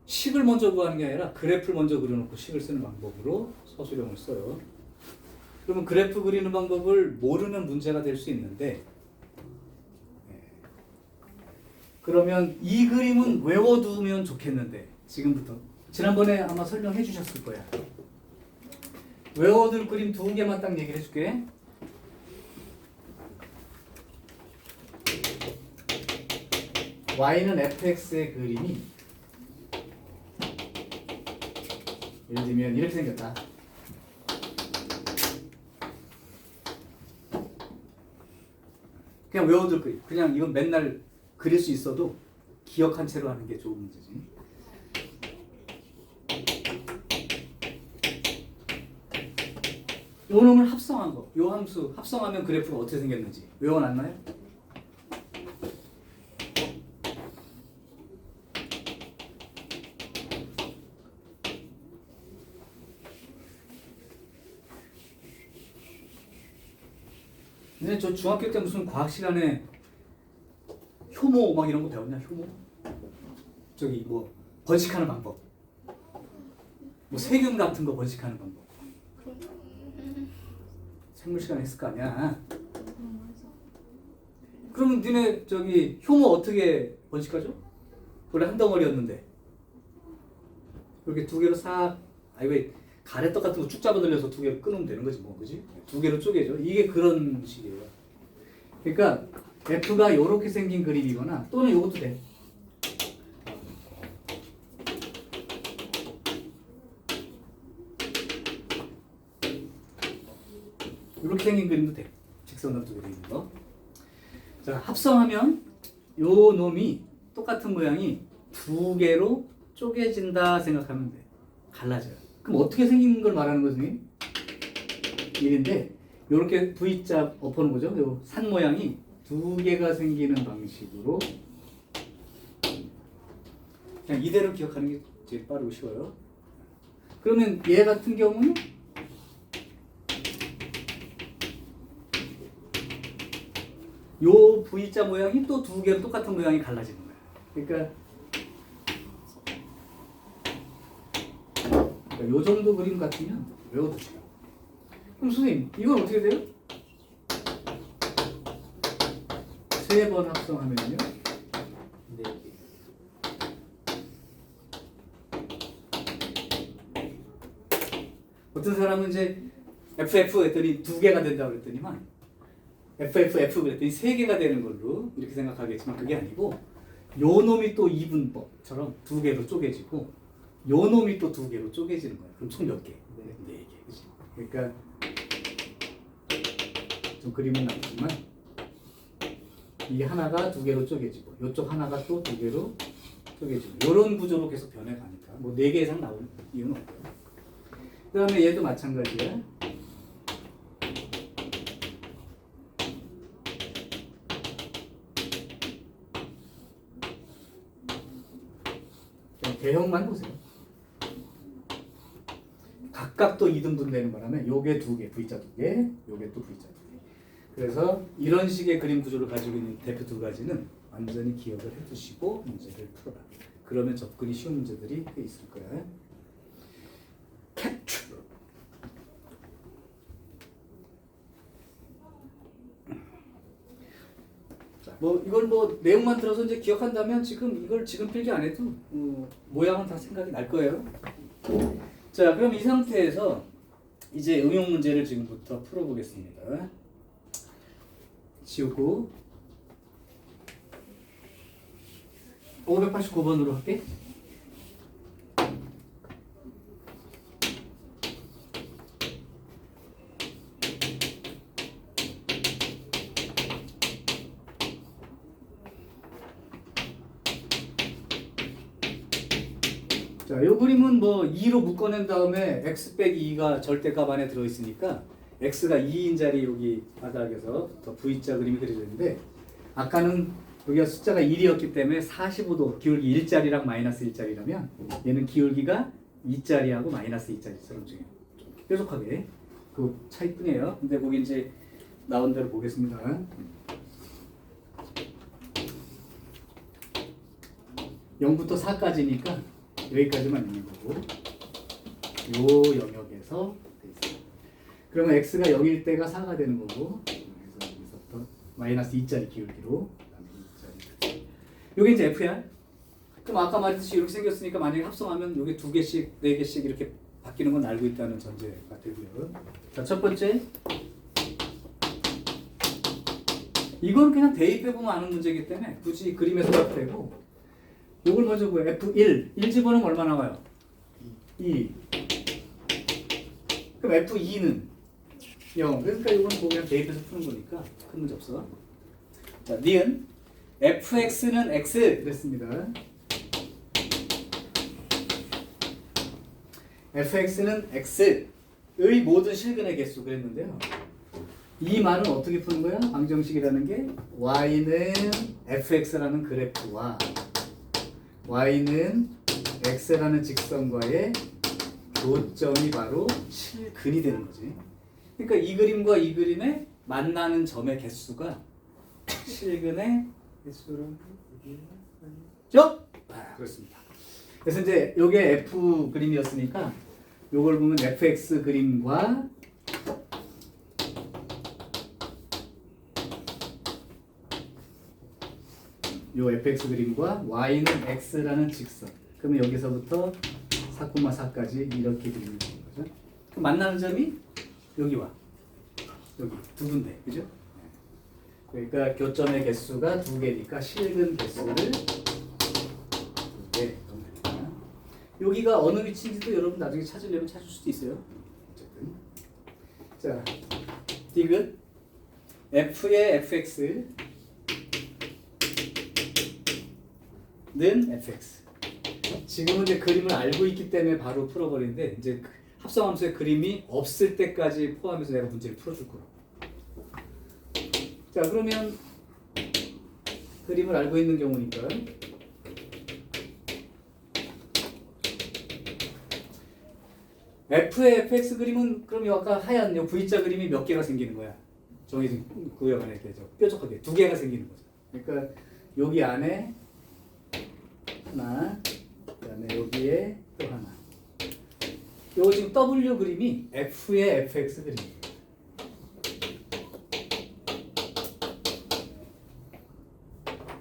식을 먼저 구하는 게 아니라 그래프를 먼저 그려놓고 식을 쓰는 방법으로 서술형을 써요. 그러면 그래프 그리는 방법을 모르면 문제가 될 수 있는데, 그러면 이 그림은 외워두면 좋겠는데, 지금부터 지난번에 아마 설명해 주셨을 거야. 외워둘 그림 두 개만 딱 얘기를 해줄게. y는 fx의 그림이 예를 들면 이렇게 생겼다. 그냥 외워둘 그림. 그냥 이건 맨날 그릴 수 있어도 기억한 채로 하는 게 좋은 문제지. 요 놈을 합성한 거. 요 함수 합성하면 그래프가 어떻게 생겼는지 외워놨나요? 근데 저 중학교 때 무슨 과학 시간에 효모 막 이런 거 배웠냐? 효모? 저기 뭐 번식하는 방법. 뭐 세균 같은 거 번식하는 방법. 생물 시간에 했을 거 아니야. 그러면 니네 저기 효모 어떻게 번식하죠? 원래 한 덩어리였는데 이렇게 두 개로 싹, 왜 가래떡 같은 거 쭉 잡아 들려서 두 개로 끊으면 되는 거지 뭐, 그지? 두 개로 쪼개죠. 이게 그런 식이에요. 그러니까 F가 이렇게 생긴 그림이거나 또는 이것도 돼. 이렇게 생긴 그림도 돼. 직선으로 두 개 되는 거. 자, 합성하면 요 놈이 똑같은 모양이 두 개로 쪼개진다 생각하면 돼. 갈라져요. 그럼 어떻게 생긴 걸 말하는 거지? 일인데 요렇게 V자 엎어놓은 거죠. 요 산 모양이 두 개가 생기는 방식으로 그냥 이대로 기억하는 게 제일 빠르고 쉬워요. 그러면 얘 같은 경우는 요 V자 모양이 또 두 개로 똑같은 모양이 갈라지는 거야. 그러니까 요 정도 그림 같으면 외워두시고. 그럼 선생님, 이건 어떻게 돼요? 세 번 합성하면요? 네 개. 어떤 사람은 이제 FF 했더니 두 개가 된다고 그랬더니만 FFF 그랬더니 세 개가 되는 걸로 이렇게 생각하겠지만 그게 아니고 요 놈이 또 이분법처럼 두 개로 쪼개지고 요 놈이 또 두 개로 쪼개지는 거야. 그럼 총 몇 개? 네 개. 그치? 그러니까 좀 그림은 나쁘지만 이 하나가 두 개로 쪼개지고 요쪽 하나가 또 두 개로 쪼개지고 이런 구조로 계속 변해가니까 뭐 네 개 이상 나올 이유는 없고요. 그 다음에 얘도 마찬가지야. 그냥 대형만 보세요. 각각 또 2등분 되는 바람에 요게 두 개, V자 두 개, 요게 또 V자 두 개. 그래서 이런 식의 그림 구조를 가지고 있는 대표 두 가지는 완전히 기억을 해두시고 문제를 풀어라. 그러면 접근이 쉬운 문제들이 꽤 있을 거야. 캡처. 자, 뭐 이걸 뭐 내용만 들어서 이제 기억한다면 지금 이걸 지금 필기 안 해도 모양은 다 생각이 날 거예요. 자, 그럼 이 상태에서 이제 응용 문제를 지금부터 풀어보겠습니다. 지우고 589번으로 할게. 자, 이 그림은 뭐 2로 묶어낸 다음에 x 빼기 2가 절대값 안에 들어있으니까 x가 2인 자리 여기 바닥에서 더 V자 그림이 그려졌는데 아까는 여기가 숫자가 1이었기 때문에 45도 기울기 1짜리랑 마이너스 1짜리라면 얘는 기울기가 2짜리하고 마이너스 2짜리처럼 중요해요. 뾰족하게 그 차이뿐이에요. 근데 거기 이제 나온 대로 보겠습니다. 0부터 4까지니까 여기까지만 있는 거고 요 영역에서 돼 있어요. 그러면 x가 0일 때가 4가 되는 거고 그래서 여기서부터 마이너스 2짜리 기울기로 그다음에 2짜리 요게 이제 f야. 그럼 아까 말했듯이 이렇게 생겼으니까 만약에 합성하면 요게 2개씩 4개씩 이렇게 바뀌는 건 알고 있다는 전제가 되고요. 자, 첫 번째 이건 그냥 대입해보면 아는 문제이기 때문에 굳이 그림에서 봐도 되고 요걸 먼저 보여. F1 1 집어넣으면 얼마 나와요? 2. 그럼 F2는 0. 그러니까 이건 뭐 그냥 대입해서 푸는 거니까 큰 문제 없어. 자, 니은 fx는 x 그랬습니다. fx는 x의 모든 실근의 개수 그랬는데요. 이 말은 어떻게 푸는 거야? 방정식이라는 게 y는 fx라는 그래프와 y는 x라는 직선과의 교점이 바로 실근이 되는 거지. 그러니까 이 그림과 이 그림의 만나는 점의 개수가 실근의 개수로 죠? 그렇습니다. 그래서 이제 요게 f 그림이었으니까 요걸 보면 fx 그림과 요 fx 그림과 y는 x라는 직선. 그러면 여기서부터 4,4까지 이렇게 그리는 거죠. 그럼 만나는 점이 여기와 여기 두 군데, 그죠? 그러니까 교점의 개수가 2개니까 실근 개수를 2개 넣으면 됩니다. 여기가 어느 위치인지도 여러분 나중에 찾으려면 찾을 수도 있어요. 어쨌든 자, 디귿 f의 fx 는 fx. 지금은 이제 그림을 알고 있기 때문에 바로 풀어버리는데 이제 합성함수의 그림이 없을 때까지 포함해서 내가 문제를 풀어줄 거라고. 자, 그러면 그림을 알고 있는 경우니까 f의 fx 그림은 그럼 아까 하얀 요 V자 그림이 몇 개가 생기는 거야? 정해진 구역 안에 이렇게 뾰족하게 2개가 생기는 거죠. 그러니까 여기 안에 하나, 그다음에 여기에 또 하나. 요거 지금 W 그림이 F의 FX 그림이에요.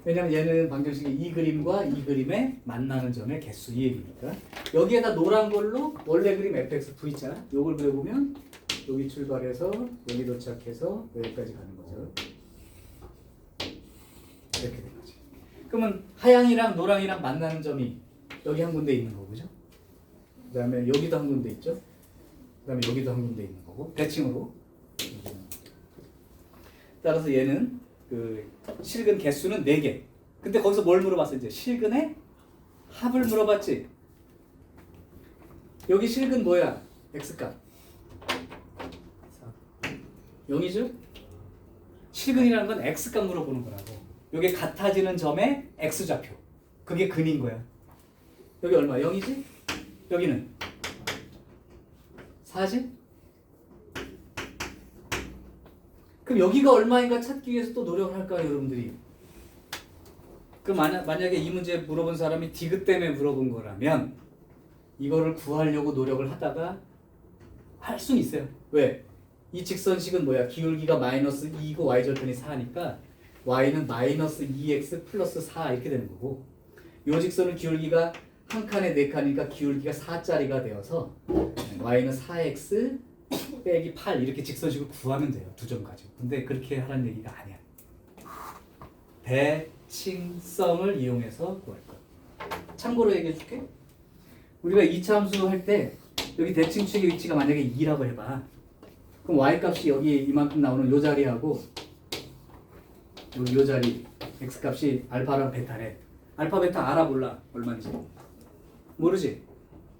왜냐면 얘는 방정식이 이 그림과 이 그림의 만나는 점의 개수 이 얘기니까. 여기에다 노란 걸로 원래 그림 FX V자 요걸 그려보면 여기 출발해서 여기 도착해서 여기까지 가는 거죠. 이렇게 되는 거지. 그러면 하양이랑 노랑이랑 만나는 점이 여기 한 군데 있는 거죠. 그 다음에 여기도 한 군데 있죠. 그 다음에 여기도 한 군데 있는 거고 대칭으로. 따라서 얘는 그 실근 개수는 4개. 근데 거기서 뭘 물어봤어? 이제 실근의 합을 물어봤지. 여기 실근 뭐야? x값 0이죠? 실근이라는 건 x값 물어보는 거라고. 이게 같아지는 점의 x좌표. 그게 근인 거야. 여기 얼마? 0이지? 여기는 4지? 그럼 여기가 얼마인가 찾기 위해서 또 노력을 할까요, 여러분들이? 그럼 만약에 이 문제 물어본 사람이 디귿 때문에 물어본 거라면 이거를 구하려고 노력을 하다가 할 수는 있어요. 왜? 이 직선식은 뭐야? 기울기가 마이너스 2이고 y절편이 4니까 y는 마이너스 2x 플러스 4 이렇게 되는 거고 이 직선은 기울기가 한 칸에 4칸이니까 기울기가 4짜리가 되어서 y는 4x 빼기 8 이렇게 직선식을 구하면 돼요. 두 점 가지고. 근데 그렇게 하라는 얘기가 아니야. 대칭성을 이용해서 구할 거야. 참고로 얘기해 줄게. 우리가 2차 함수 할 때 여기 대칭축의 위치가 만약에 2라고 해봐. 그럼 y값이 여기 이만큼 나오는 요 자리하고 요 자리 x값이 알파랑 베타래. 알파 베타 알아 몰라? 얼마인지? 모르지?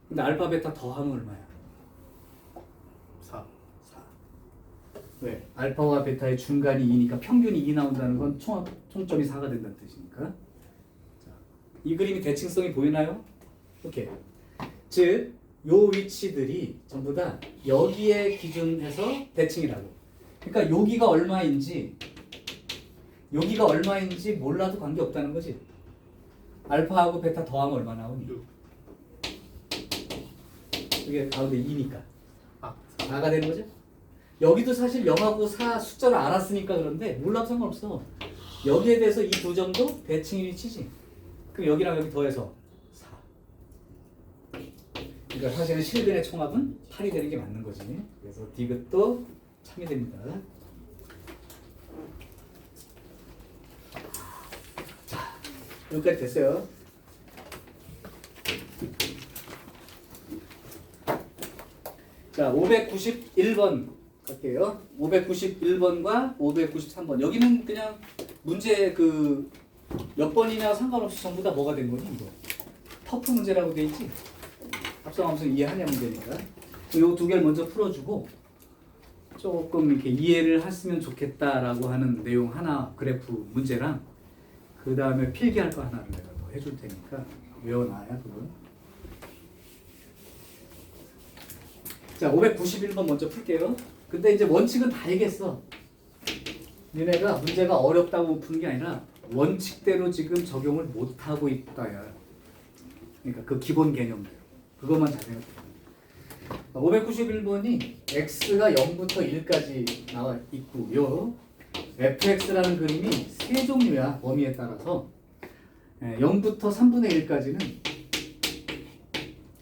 근데 알파 베타 더하면 얼마야? 4. 4. 왜? 알파와 베타의 중간이 2니까 평균이 2 나온다는 건 총점이 4가 된다는 뜻이니까. 자, 이 그림이 대칭성이 보이나요? 오케이. 즉, 요 위치들이 전부 다 여기에 기준해서 대칭이라고. 그러니까 여기가 얼마인지 몰라도 관계없다는 거지. 알파하고 베타 더하면 얼마 나오니? 6. 이게 가운데 2니까 아, 4가 되는 거죠? 여기도 사실 0하고 4 숫자를 알았으니까 그런데 몰라도 상관없어. 여기에 대해서 이 두 점도 대칭 위치지. 그럼 여기랑 여기 더해서 4. 그러니까 사실은 실근의 총합은 8이 되는 게 맞는 거지. 그래서 디귿도 참이 됩니다. 자, 여기까지 됐어요. 자, 591번 갈게요. 591번과 593번. 여기는 그냥 문제 그 몇 번이냐 상관없이 전부 다 뭐가 된 거니? 이거 터프 문제라고 돼 있지? 합성함수 이해하냐 문제니까. 요 두 개를 먼저 풀어주고 조금 이렇게 이해를 했으면 좋겠다라고 하는 내용 하나 그래프 문제랑 그 다음에 필기할 거 하나를 내가 더 해줄 테니까 외워놔야 그거. 자, 591번 먼저 풀게요. 근데 이제 원칙은 다 얘기했어. 니네가 문제가 어렵다고 푸는 게 아니라 원칙대로 지금 적용을 못하고 있다야. 그러니까 그 기본 개념대로. 그것만 잘 생각해. 591번이 x가 0부터 1까지 나와 있고요. fx라는 그림이 세 종류야. 범위에 따라서. 0부터 3분의 1까지는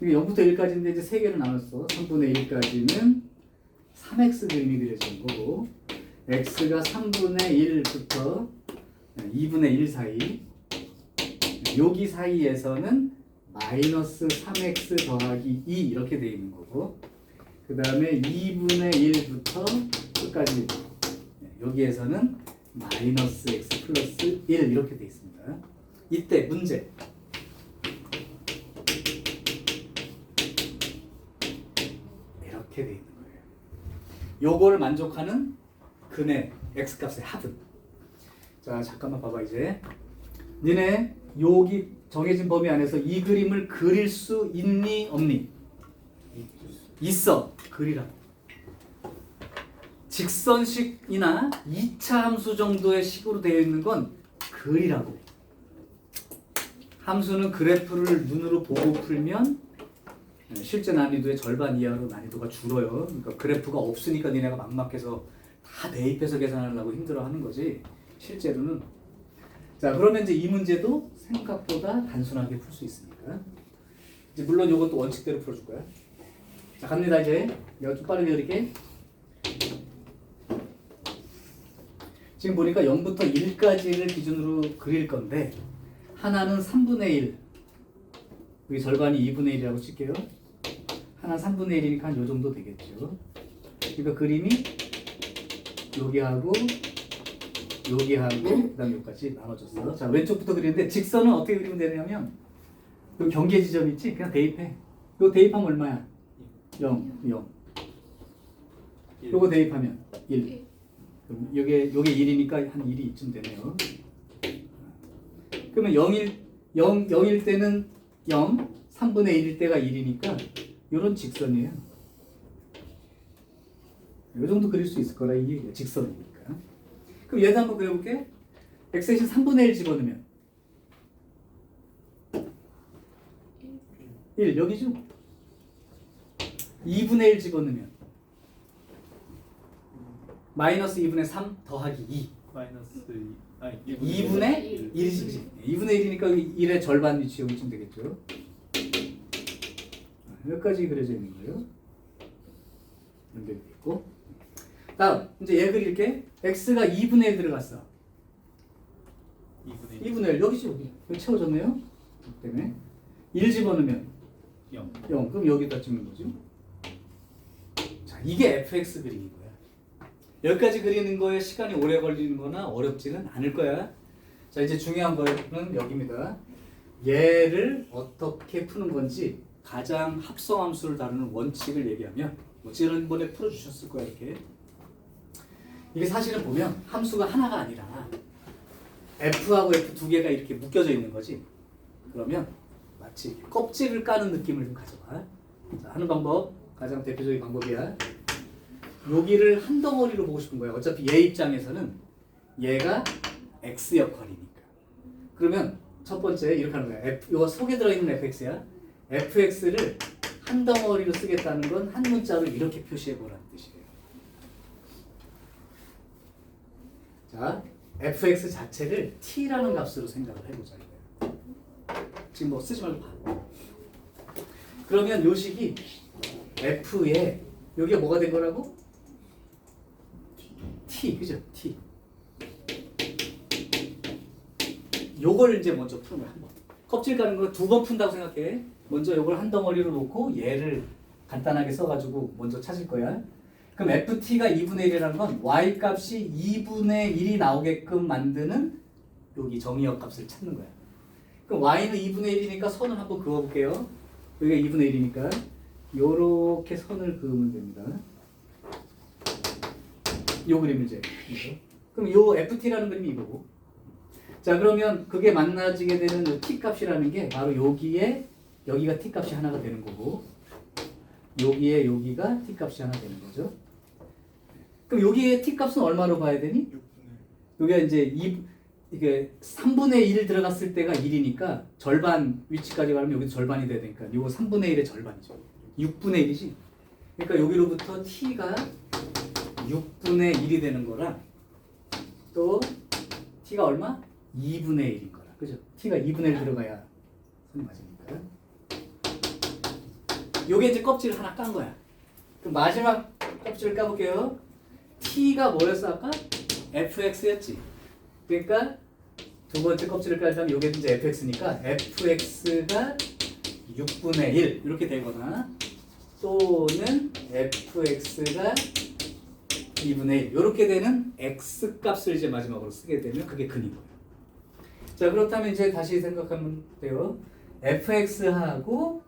이게 0부터 1까지인데 이제 세 개로 나눴어. 3분의 1까지는 3x 그림이 그려진 거고 x가 3분의 1부터 2분의 1 사이 여기 사이에서는 마이너스 3x 더하기 2 이렇게 돼 있는 거고 그 다음에 2분의 1부터 끝까지 여기에서는 마이너스 x 플러스 1 이렇게 돼 있습니다. 이때 문제 이렇게 돼 있는 거예요. 요거를 만족하는 근의 x값의 합은 자 잠깐만 봐봐 이제 니네 여기 정해진 범위 안에서 이 그림을 그릴 수 있니 없니? 있어. 그리라고. 직선식이나 2차 함수 정도의 식으로 되어 있는 건 그리라고. 함수는 그래프를 눈으로 보고 풀면 실제 난이도의 절반 이하로 난이도가 줄어요. 그러니까 그래프가 없으니까 니네가 막막해서 다 대입해서 계산하려고 힘들어하는 거지. 실제로는. 자, 그러면 이제 이 문제도 생각보다 단순하게 풀 수 있으니까. 이제 물론 이것도 원칙대로 풀어줄 거야. 자, 갑니다 이제. 내가 좀 빠르게 그릴게. 지금 보니까 0부터 1까지를 기준으로 그릴 건데 하나는 3분의 1 여기 절반이 2분의 1이라고 칠게요. 하나 3분의 1이니까 한 요 정도 되겠죠. 그러니까 그림이 여기하고 여기하고 그 다음에 여기까지 나눠졌어. 자, 왼쪽부터 그리는데 직선은 어떻게 그리면 되냐면 요 경계 지점 있지? 그냥 대입해. 요 대입하면 얼마야? 0, 0. 요거 대입하면 1. 그럼 요게 1이니까 한 1이 이쯤 되네요. 그러면 0일 때는 0, 3분의 1일 때가 1이니까 요런 직선이에요. 요 정도 그릴 수 있을 거라 이게 직선이니까. 그럼 얘도 한번 그려볼게. x 대신 3분의 1 집어넣으면 1 여기죠? 2분의 1 집어넣으면 마이너스 2분의 3 더하기 2 마이너스 2분의 1이지. 2분의 1이니까 1의 절반 위치 여기쯤 되겠죠. 여기까지 그려져 있는 거예요. 연결되어 있고. 다음 이제 얘 그릴게. x가 2분의 1 들어갔어. 2분의 1 여기지 여기 채워졌네요. 그렇기 때문에 1 집어넣으면 0. 그럼 여기다 찍는 거죠. 자, 이게 fx 그림인 거야. 여기까지 그리는 거에 시간이 오래 걸리는 거나 어렵지는 않을 거야. 자, 이제 중요한 거는 여기입니다. 얘를 어떻게 푸는 건지 가장 합성함수를 다루는 원칙을 얘기하면 뭐 지난번에 풀어주셨을 거야 이렇게. 이게 사실은 보면 함수가 하나가 아니라 F하고 F 두 개가 이렇게 묶여져 있는 거지. 그러면 마치 껍질을 까는 느낌을 좀 가져봐. 자, 하는 방법 가장 대표적인 방법이야. 여기를 한 덩어리로 보고 싶은 거야. 어차피 얘 입장에서는 얘가 X 역할이니까. 그러면 첫 번째 이렇게 하는 거야. 요 속에 들어있는 fx야. fx를 한 덩어리로 쓰겠다는 건 한 문자로 이렇게 표시해 보라는 뜻이에요. 자, fx 자체를 t라는 값으로 생각을 해보자. 지금 뭐 쓰지 말고 봐. 그러면 요 식이 f에 여기가 뭐가 된 거라고? t, 그죠? t. 요걸 이제 먼저 푸는 거야. 한 번. 껍질 가는 거 두 번 푼다고 생각해. 먼저 요걸 한 덩어리로 놓고 얘를 간단하게 써가지고 먼저 찾을 거야. 그럼 ft가 2분의 1이라는 건 y 값이 2분의 1이 나오게끔 만드는 여기 정의역 값을 찾는 거야. 그럼 y는 2분의 1이니까 선을 한번 그어볼게요. 여기가 2분의 1이니까 요렇게 선을 그으면 됩니다. 요 그림을 이제. 그럼 요 ft라는 그림이 이거고. 자, 그러면 그게 만나지게 되는 요 t 값이라는 게 바로 여기에 여기가 t 값이 하나가 되는 거고 여기에 여기가 t 값이 하나 되는 거죠. 그럼 여기에 t 값은 얼마로 봐야 되니? 여기가 이제 이게 3분의 1 들어갔을 때가 1이니까 절반 위치까지 가면 여기도 절반이 돼야 되니까 이거 3분의 1의 절반이죠. 6분의 1이지. 그러니까 여기로부터 t가 6분의 1이 되는 거랑 또 t가 얼마? 2분의 1인 거라. 그죠? t가 2분의 1 들어가야 선이 맞으니까. 요게 이제 껍질을 하나 깐 거야. 그럼 마지막 껍질을 까볼게요. t가 뭐였어 아까? fx였지. 그러니까 두 번째 껍질을 깔자면 요게 이제 fx니까 fx가 6분의 1 이렇게 되거나 또는 fx가 2분의 1 이렇게 되는 x 값을 이제 마지막으로 쓰게 되면 그게 근인 거예요. 자, 그렇다면 이제 다시 생각하면 돼요. fx하고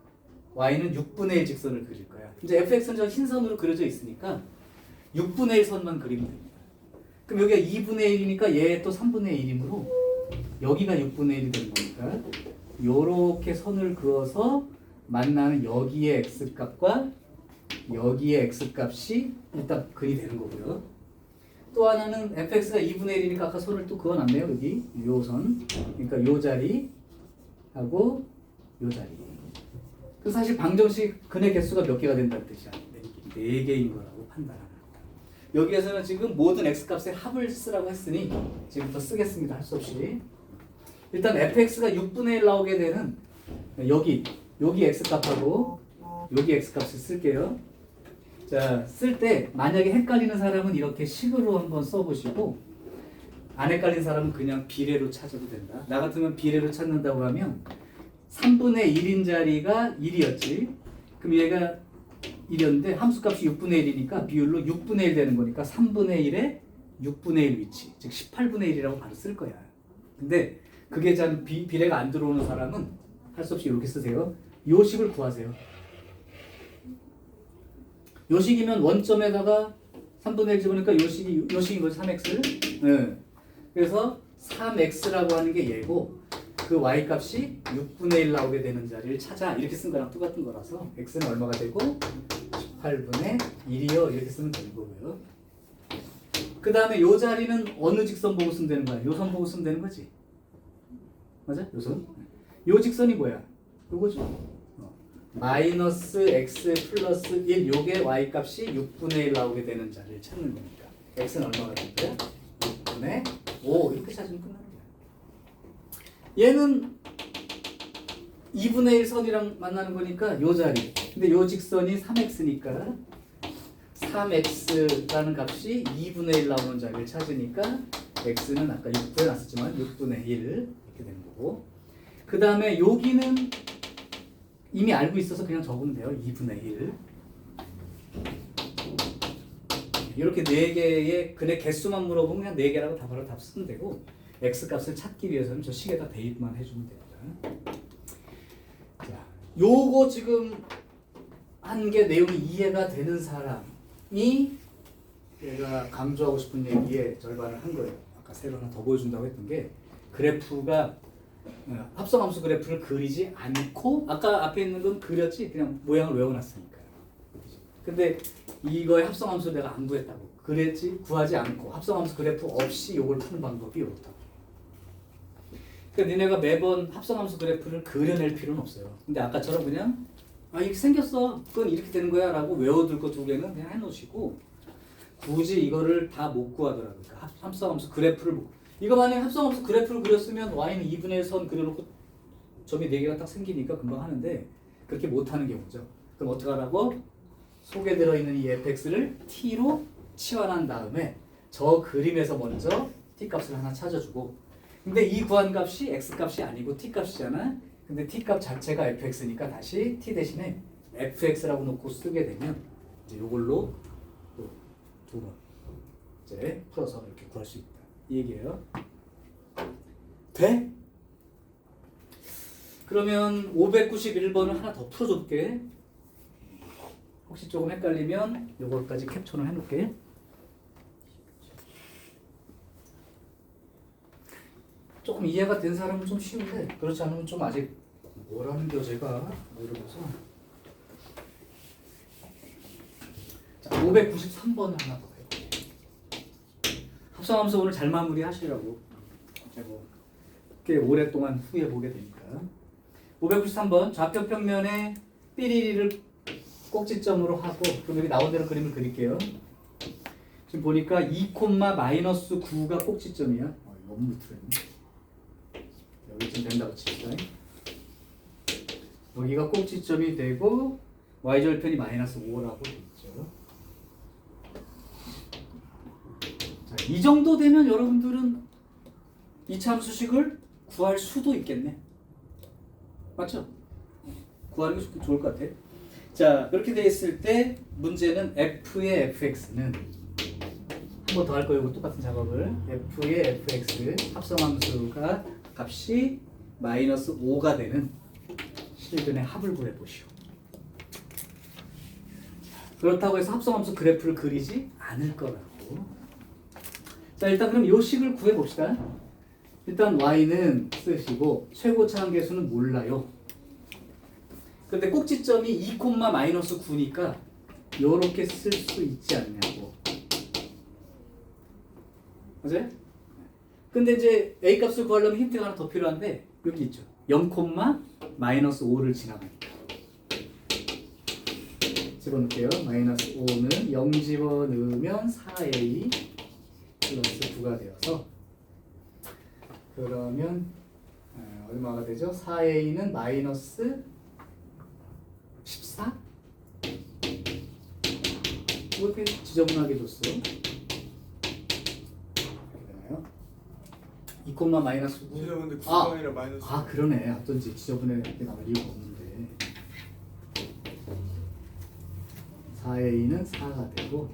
y는 6분의 1 직선을 그릴 거야. 이제 fx는 저 흰 선으로 그려져 있으니까 6분의 1 선만 그리면 됩니다. 그럼 여기가 2분의 1이니까 얘 또 3분의 1이므로 여기가 6분의 1이 되는 거니까 요렇게 선을 그어서 만나는 여기의 x값과 여기의 x값이 일단 근이 되는 거고요. 또 하나는 fx가 2분의 1이니까 아까 선을 또 그어놨네요. 여기 요 선. 그러니까 요 자리하고 요 자리. 그 사실 방정식 근의 개수가 몇 개가 된다는 뜻이야. 4개인 거라고 판단합니다. 여기에서는 지금 모든 x값의 합을 쓰라고 했으니 지금부터 쓰겠습니다. 할 수 없이. 일단 fx가 6분의 1 나오게 되는 여기 x값하고 여기 x값을 쓸게요. 자, 쓸 때 만약에 헷갈리는 사람은 이렇게 식으로 한번 써보시고 안 헷갈린 사람은 그냥 비례로 찾아도 된다. 나 같으면 비례로 찾는다고 하면 3분의 1인 자리가 1이었지. 그럼 얘가 1이었는데 함수값이 6분의 1이니까 비율로 6분의 1 되는 거니까 3분의 1에 6분의 1 위치, 즉 18분의 1이라고 바로 쓸 거야. 근데 그게 잘 비례가 안 들어오는 사람은 할 수 없이 이렇게 쓰세요. 요 식을 구하세요. 요 식이면 원점에다가 3분의 1 집으니까 요 식인 거죠. 3x. 네. 그래서 3x라고 하는 게 얘고 그 y값이 6분의 1 나오게 되는 자리를 찾아. 이렇게 쓴 거랑 똑같은 거라서 x는 얼마가 되고 18분의 1이요. 이렇게 쓰면 되는 거고요. 그 다음에 요 자리는 어느 직선 보고 쓰면 되는 거야? 요 선 보고 쓰면 되는 거지. 맞아? 요 선. 요 직선이 뭐야? 요거죠. 마이너스 x 플러스 1 요게 y값이 6분의 1 나오게 되는 자리를 찾는 거니까 x는 얼마가 될 거야? 6분의 5 이렇게 찾으면 끝나는 거야. 얘는 2분의 1 선이랑 만나는 거니까 요 자리. 근데 요 직선이 3x니까 3x라는 값이 2분의 1 나오는 자리를 찾으니까 x는 아까 6분에 놨었지만 6분의 1 이렇게 되는 거고 그 다음에 여기는 이미 알고 있어서 그냥 적으면 돼요. 2분의 1 이렇게 4개의 근의 개수만 물어보면 그냥 4개라고 다 바로 답 쓰면 되고 x값을 찾기 위해서는 저 식에다 대입만 해주면 됩니다. 자, 요거 지금 한 게 내용이 이해가 되는 사람이 내가 강조하고 싶은 얘기의 절반을 한 거예요. 아까 새로 하나 더 보여준다고 했던 게 그래프가 합성함수 그래프를 그리지 않고 아까 앞에 있는 건 그렸지 그냥 모양을 외워놨으니까요. 근데 이거의 합성함수 내가 안 구했다고 그랬지 구하지 않고 합성함수 그래프 없이 이걸 푸는 방법이 이렇다고. 그러니까 니네가 매번 합성함수 그래프를 그려낼 필요는 없어요. 근데 아까처럼 그냥 이렇게 생겼어 그건 이렇게 되는 거야 라고 외워둘 거 두 개는 그냥 해놓으시고 굳이 이거를 다 못 구하더라고요. 그러니까 합성함수 그래프를 못. 이거 만약에 합성함수 그래프를 그렸으면 y는 2분의 선 그려놓고 점이 4개가 딱 생기니까 금방 하는데 그렇게 못하는 경우죠. 그럼 어떻게 하라고? 속에 들어있는 이 fx를 t로 치환한 다음에 저 그림에서 먼저 t 값을 하나 찾아주고 근데 이 구한 값이 x 값이 아니고 t 값이잖아. 근데 t 값 자체가 fx니까 다시 t 대신에 fx라고 놓고 쓰게 되면 이제 이걸로 또 두 번 이제 풀어서 이렇게 구할 수 있다. 이 얘기예요. 돼? 그러면 591번을 하나 더 풀어줄게. 혹시 조금 헷갈리면 요거까지 캡처를 해놓을게. 조금 이해가 된 사람은 좀 쉬운데 그렇지 않으면 좀 아직 뭐라는 겨 제가 뭐 이러면서 자 593번 하나 더 해볼게요. 합성함수 오늘 잘 마무리 하시라고 제가 꽤 오랫동안 후에 보게 되니까 593번 좌표 평면에 삐리리를 꼭지점으로 하고 그럼 여기 나온 대로 그림을 그릴게요. 지금 보니까 2,-9가 꼭지점이야. 너무 밑으로 여기쯤 된다고 칩시다. 여기가 꼭지점이 되고 y절편이 -5라고 되죠. 자, 이 정도 되면 여러분들은 이차함수식을 구할 수도 있겠네. 맞죠? 구하는 게 좋을 것 같아. 자, 그렇게 돼 있을 때 문제는 f의 fx는 한 번 더 할 거예요. 똑같은 작업을 f의 fx 합성함수가 값이 -5가 되는 실근의 합을 구해보시오. 그렇다고 해서 합성함수 그래프를 그리지 않을 거라고. 자, 일단 그럼 요 식을 구해봅시다. 일단 y는 쓰시고 최고차 한계수는 몰라요. 근데 꼭지점이 2,-9니까 요렇게 쓸 수 있지 않냐고. 맞아요? 근데 이제 a 값을 구하려면 힌트가 하나 더 필요한데 여기 있죠. 0,-5를 지나가니까. 집어넣을게요. -5는 0 집어넣으면 4a 플러스 9가 되어서 그러면 얼마가 되죠? 4a는 -14? 왜 이렇게 지저분하게 줬어? 이렇게 되나요? 2,-9 근데 9가 아니라 마이너스. 그러네. 어떤지 지저분하게 나올 이유가 없는데 4a는 4가 되고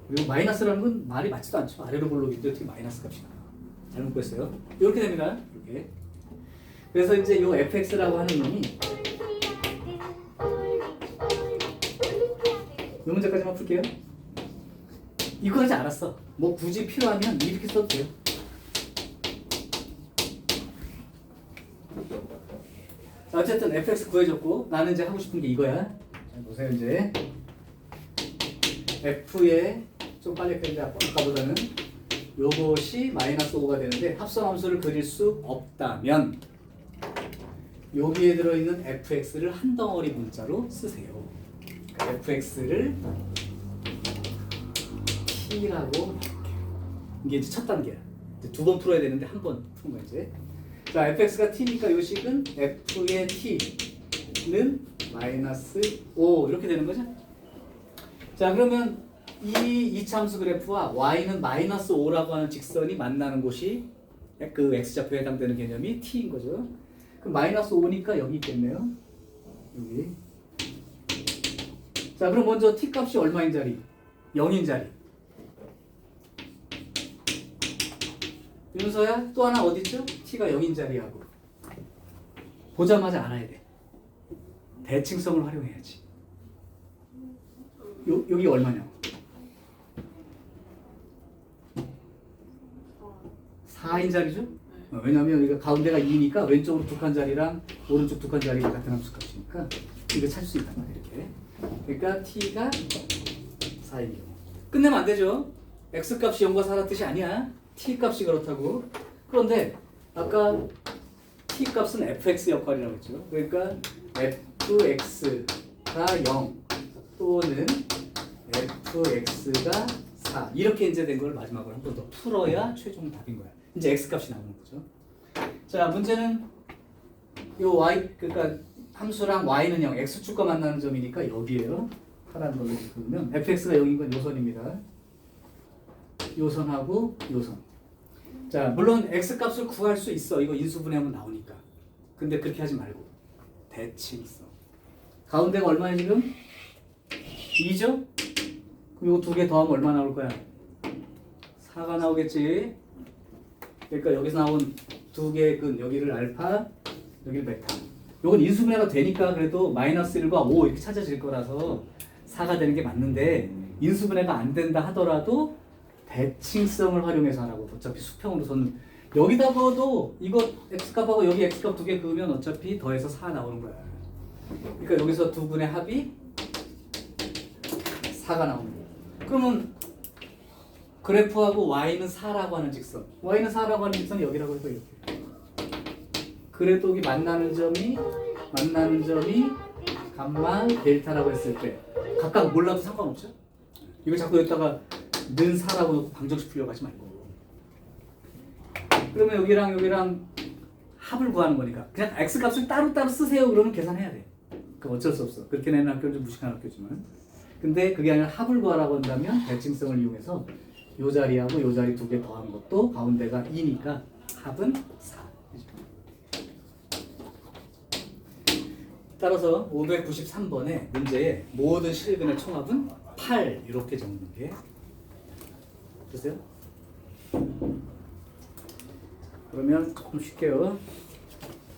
그리고 마이너스라는 건 말이 맞지도 않죠. 아래로 볼록인데 어떻게 마이너스 값이 나요? 잘못 구했어요. 이렇게 됩니다. 이렇게. 그래서 이제 이 fx라고 하는 놈이 이 문제까지만 풀게요. 이거까지 알았어. 뭐 굳이 필요하면 이렇게 써도 돼요. 어쨌든 fx 구해줬고 나는 이제 하고 싶은 게 이거야. 자, 보세요 이제 f의 좀 빨리 했는데 아까보다는 요것이 -5가 되는데 합성함수를 그릴 수 없다면 여기에 들어있는 fx를 한 덩어리 문자로 쓰세요. 그러니까 fx를 t라고 이게 이제 첫 단계야. 두 번 풀어야 되는데 한 번 푸는 거야 이제. 자, fx가 t니까 요 식은 f의 t는 -5 이렇게 되는 거죠. 자, 그러면 이 이차함수 그래프와 y는 -5라고 하는 직선이 만나는 곳이 그 x좌표에 해당되는 개념이 t인 거죠. 그럼 -5니까 여기 있겠네요. 여기. 자, 그럼 먼저 t 값이 얼마인 자리? 0인 자리. 윤서야 또 하나 어디 있죠? t가 0인 자리하고 보자마자 알아야 돼. 대칭성을 활용해야지. 여기 얼마냐? 4인 자리죠? 왜냐면 여기가 가운데가 2니까 왼쪽으로 두 칸 자리랑 오른쪽 두 칸 자리가 같은 함수값이니까 이거 찾을 수 있단 말이에요. 이렇게. 그러니까 t가 4인 경우. 끝내면 안 되죠? x값이 0과 4라 뜻이 아니야. t값이 그렇다고. 그런데 아까 t값은 fx 역할이라고 했죠. 그러니까 fx가 0 또는 fx가 4 이렇게 이제 된 걸 마지막으로 한 번 더 풀어야 최종 답인 거야. 이제 x값이 나오는 거죠. 자, 문제는 요 y 그러니까 함수랑 y는 0, x축과 만나는 점이니까 여기에요. 파란 걸로 그으면 fx가 0인 건 요선입니다. 요선하고 요선. 자, 물론 x값을 구할 수 있어. 이거 인수분해하면 나오니까. 근데 그렇게 하지 말고 대칭성. 가운데가 얼마야 지금? 2죠? 그럼 이거 두 개 더하면 얼마 나올 거야? 4가 나오겠지. 그러니까 여기서 나온 두 개의 근, 여기를 알파, 여기를 베타. 요건 인수분해가 되니까 그래도 마이너스 1과 5 이렇게 찾아질 거라서 4가 되는 게 맞는데 인수분해가 안 된다 하더라도 대칭성을 활용해서 하라고. 어차피 수평으로서는 여기다가도 이거 x값하고 여기 x값 두 개 그으면 어차피 더해서 4 나오는 거야. 그러니까 여기서 두 분의 합이 4가 나오는 거야. 그러면 그래프하고 y는 4라고 하는 직선, y는 4라고 하는 직선이 여기라고 해서 이렇게. 그래도 여기 만나는 점이 감마 델타라고 했을 때 각각 몰라도 상관없죠? 이거 자꾸 여기다가 는 4라고 놓고 방정식 풀려고 하지 말고. 그러면 여기랑 합을 구하는 거니까 그냥 x값을 따로따로 쓰세요 그러면 계산해야 돼. 그 어쩔 수 없어. 그렇게 내는 학교는 좀 무식한 학교지만. 근데 그게 아니라 합을 구하라고 한다면 대칭성을 이용해서 요 자리하고 요 자리 두 개 더한 것도 가운데가 2니까 합은 4. 따라서 593번의 문제의 모든 실근의 총합은 8 이렇게 적는 게 됐어요? 그러면 조금 쉴게요.